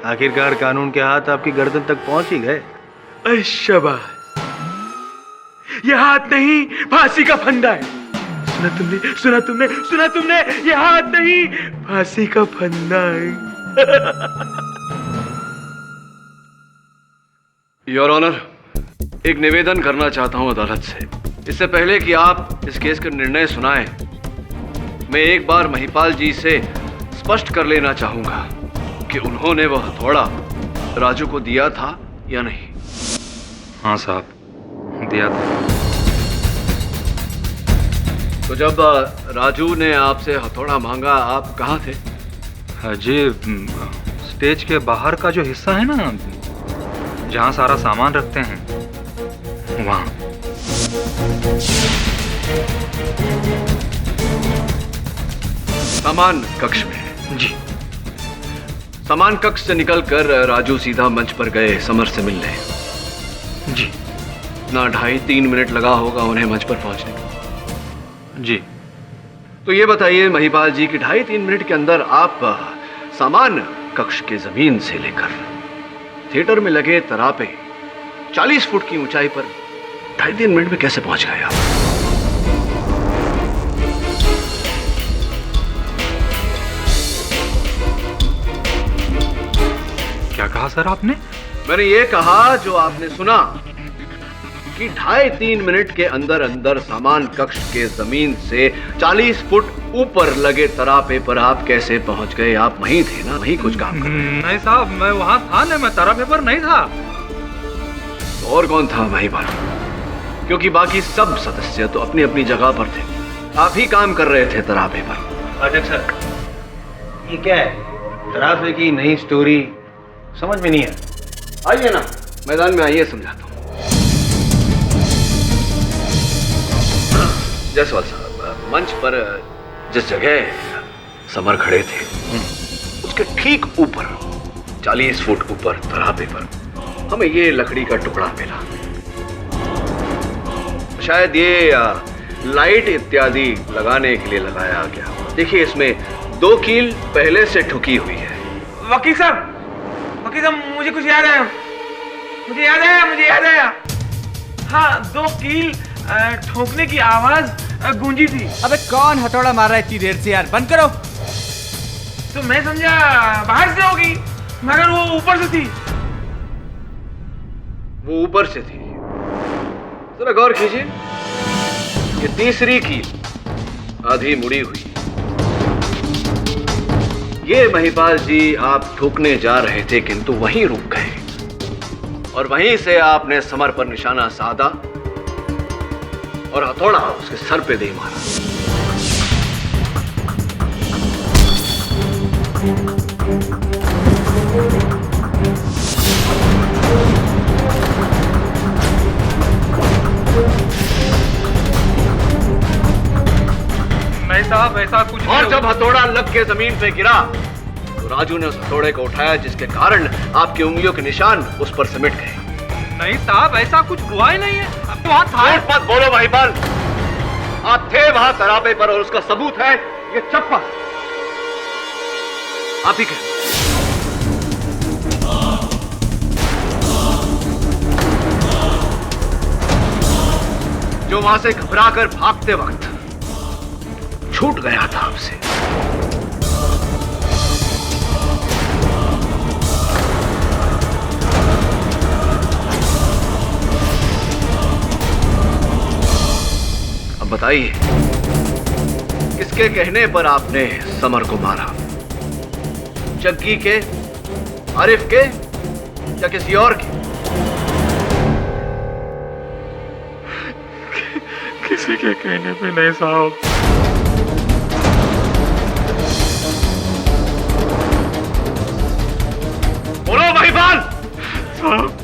आखिरकार कानून के हाथ आपकी गर्दन तक पहुंच ही गए। शाबाश, ये हाथ नहीं फांसी का फंदा है। सुना तुमने, सुना तुमने, सुना तुमने, ये हाथ नहीं फांसी का फंदा है। योर ऑनर, एक निवेदन करना चाहता हूं अदालत से। इससे पहले कि आप इस केस का निर्णय सुनाएं, मैं एक बार महिपाल जी से स्पष्ट कर लेना चाहूंगा कि उन्होंने वह हथौड़ा राजू को दिया था या नहीं। हाँ साहब, दिया था। तो जब राजू ने आपसे हथौड़ा मांगा, आप कहाँ थे? जी, स्टेज के बाहर का जो हिस्सा है ना, जहाँ सारा सामान रखते हैं, वहाँ। सामान कक्ष में? जी। सामान कक्ष से निकलकर राजू सीधा मंच पर गए समर से मिलने? जी। ना 2.5-3 मिनट लगा होगा उन्हें मंच पर पहुंचने में? जी। तो ये बताइए महिपाल जी कि 2.5-3 मिनट के अंदर आप सामान कक्ष के जमीन से लेकर थिएटर में लगे तरापे 40 फुट की ऊंचाई पर 2.5-3 मिनट में कैसे पहुंच गए आप? क्या कहा सर आपने? मैंने ये कहा जो आपने सुना कि 2.5-3 मिनट के अंदर अंदर सामान कक्ष के जमीन से 40 फुट ऊपर लगे तरापे पर आप कैसे पहुंच गए? आप वहीं थे ना, वहीं कुछ काम कर रहे थे? नहीं साहब, मैं वहां था नहीं, मैं तरापे पर नहीं था। तो और कौन था महिपाल? क्योंकि बाकी सब सदस्य तो अपनी अपनी जगह पर थे, आप ही काम कर रहे थे तरापे पर। अध्यक्ष सर, ये क्या है? तरापे की नई स्टोरी समझ में नहीं है। आइए ना, मैदान में आइए, समझाता हूँ। जायसवाल साहब, मंच पर जिस जगह समर खड़े थे उसके ठीक ऊपर 40 फुट ऊपर तरापे पर हमें ये लकड़ी का टुकड़ा मिला। शायद ये लाइट इत्यादि लगाने के लिए लगाया गया। देखिए, इसमें 2 कील पहले से ठुकी हुई है। वकील साहब, मुझे कुछ याद आया, मुझे याद आया। हाँ, 2 कील ठोकने की आवाज गूंजी थी। अबे कौन हथौड़ा मार रहा है इतनी देर से यार? बंद करो। तो मैं समझा बाहर से होगी, मगर वो ऊपर से थी। वो ऊपर से थी? जरा गौर कीजिए, ये तीसरी कील आधी मुड़ी हुई। ये महिपाल जी आप ठोकने जा रहे थे किंतु वहीं रुक गए और वहीं से आपने समर पर निशाना साधा और हथौड़ा उसके सर पे दे मारा। नहीं साहब, ऐसा कुछ नहीं। और जब हथौड़ा लग के जमीन पे गिरा तो राजू ने उस हथौड़े को उठाया, जिसके कारण आपकी उंगलियों के निशान उस पर सिमट गए। नहीं साहब, ऐसा कुछ हुआ ही नहीं है। अब वहां था। झूठ मत बोलो महिपाल, आप थे वहां तरापे पर और उसका सबूत है ये चप्पल। आप ही कहें। जो वहां से घबराकर भागते वक्त छूट गया था आपसे। अब बताइए, किसके कहने पर आपने समर को मारा? जग्गी के, आरिफ के या किसी और के? किसी के कहने पे नहीं साहब। बोलो महिपाल। साहब,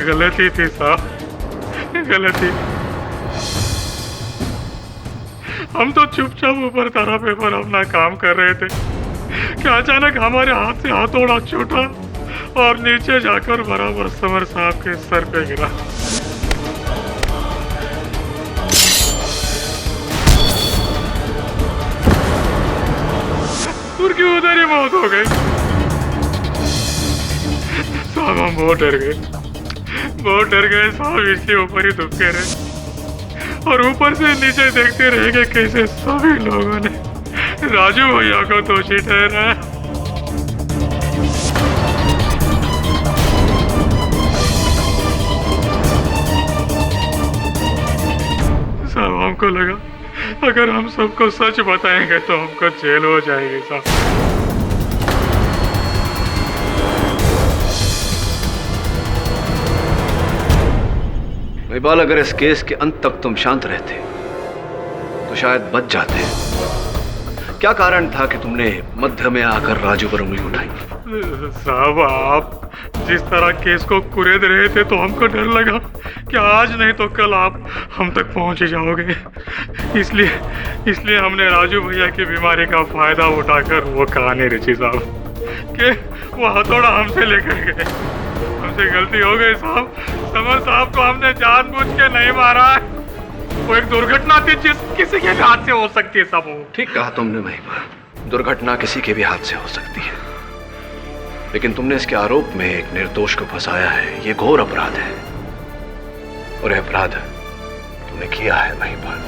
गलती थी साहब, गलती। हम तो चुपचाप ऊपर तारा पेपर अपना काम कर रहे थे कि अचानक हमारे हाथ से हथौड़ा छूटा और नीचे जाकर बराबर समर साहब के सर पे गिरा। उनकी उधर ही मौत हो गई। साहब हम बहुत डर गए साहब, इसके ऊपर ही दुबके रहे और ऊपर से नीचे देखते रह गए कैसे सभी लोगों ने राजू भैया को दोषी ठहराया। साहब हमको लगा अगर हम सबको सच बताएंगे तो हमको जेल हो जाएगी साहब। महिपाल, अगर इस केस के अंत तक तुम शांत रहते तो शायद बच जाते। क्या कारण था कि तुमने मध्य में आकर राजू पर उंगली उठाई? साहब आप जिस तरह केस को कुरेद रहे थे तो हमको डर लगा कि आज नहीं तो कल आप हम तक पहुंच ही जाओगे। इसलिए हमने राजू भैया की बीमारी का फायदा उठाकर वो कहानी रची साहब कि वो हथौड़ा हमसे लेकर गए। हमसे गलती हो गई साहब। समर साहब को हमने जानबूझ के नहीं मारा है, वो एक दुर्घटना थी जिस किसी के भी हाथ से हो सकती है साहब। ठीक कहा तुमने महिपाल, दुर्घटना किसी के भी हाथ से हो सकती है, लेकिन तुमने इसके आरोप में एक निर्दोष को फंसाया है। ये घोर अपराध है और यह अपराध तुमने किया है Mahipal.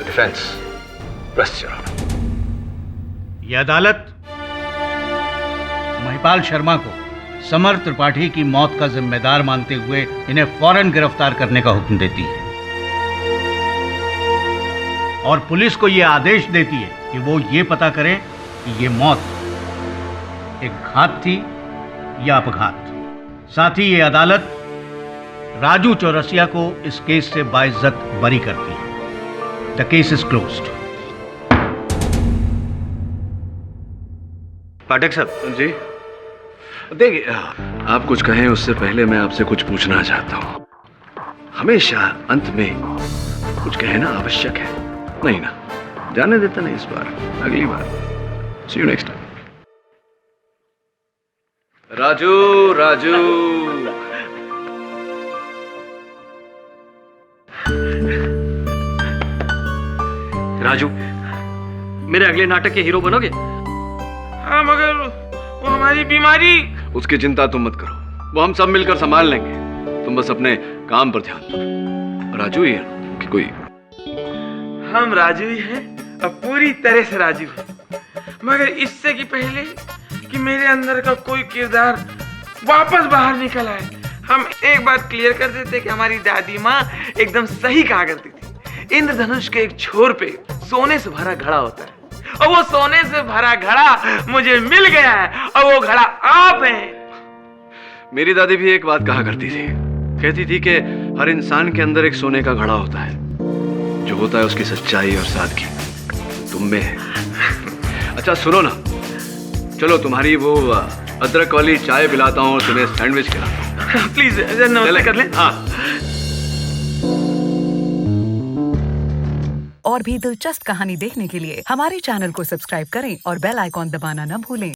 Defence rest your honour. यह अदालत महिपाल शर्मा को समर त्रिपाठी की मौत का जिम्मेदार मानते हुए इन्हें फौरन गिरफ्तार करने का हुक्म देती है और पुलिस को यह आदेश देती है कि वो ये पता करें कि ये मौत एक घात थी या अपघात। साथ ही ये अदालत राजू चौरसिया को इस केस से बाइज्जत बरी करती है। The case is closed. Pathak साहब जी, देखिए आप कुछ कहें उससे पहले मैं आपसे कुछ पूछना चाहता हूँ। हमेशा अंत में कुछ कहना आवश्यक है नहीं ना? जाने देता नहीं इस बार, अगली बार। See you next time. Raju Raju Raju, मेरे अगले नाटक के हीरो बनोगे? हाँ, मगर वो हमारी बीमारी। उसकी चिंता तुम मत करो, वो हम सब मिलकर संभाल लेंगे। तुम बस अपने काम पर ध्यान दो। राजू ही है कि कोई? हम राजू ही हैं और पूरी तरह से राजू हैं। मगर इससे कि पहले कि मेरे अंदर का कोई किरदार वापस बाहर निकल आए, हम एक बात क्लियर कर देते कि हमारी दादी माँ एकदम सही कहा करती थी। इंद्रधनुष के एक छोर पे सोने से भरा घड़ा होता है और वो सोने से भरा घड़ा मुझे मिल गया है और वो घड़ा आप हैं। मेरी दादी भी एक बात कहा करती थी, कहती थी कि हर इंसान के अंदर एक सोने का घड़ा होता है, जो होता है उसकी सच्चाई और सादगी तुम में है। अच्छा सुनो ना, चलो तुम्हारी वो अदरक वाली चाय पिलाता हूँ और तुम्हें सैंडविच खिलाता हूँ। प्लीज नमस्ते कर लें। हाँ। और भी दिलचस्प कहानी देखने के लिए हमारे चैनल को सब्सक्राइब करें और बेल आइकॉन दबाना न भूलें।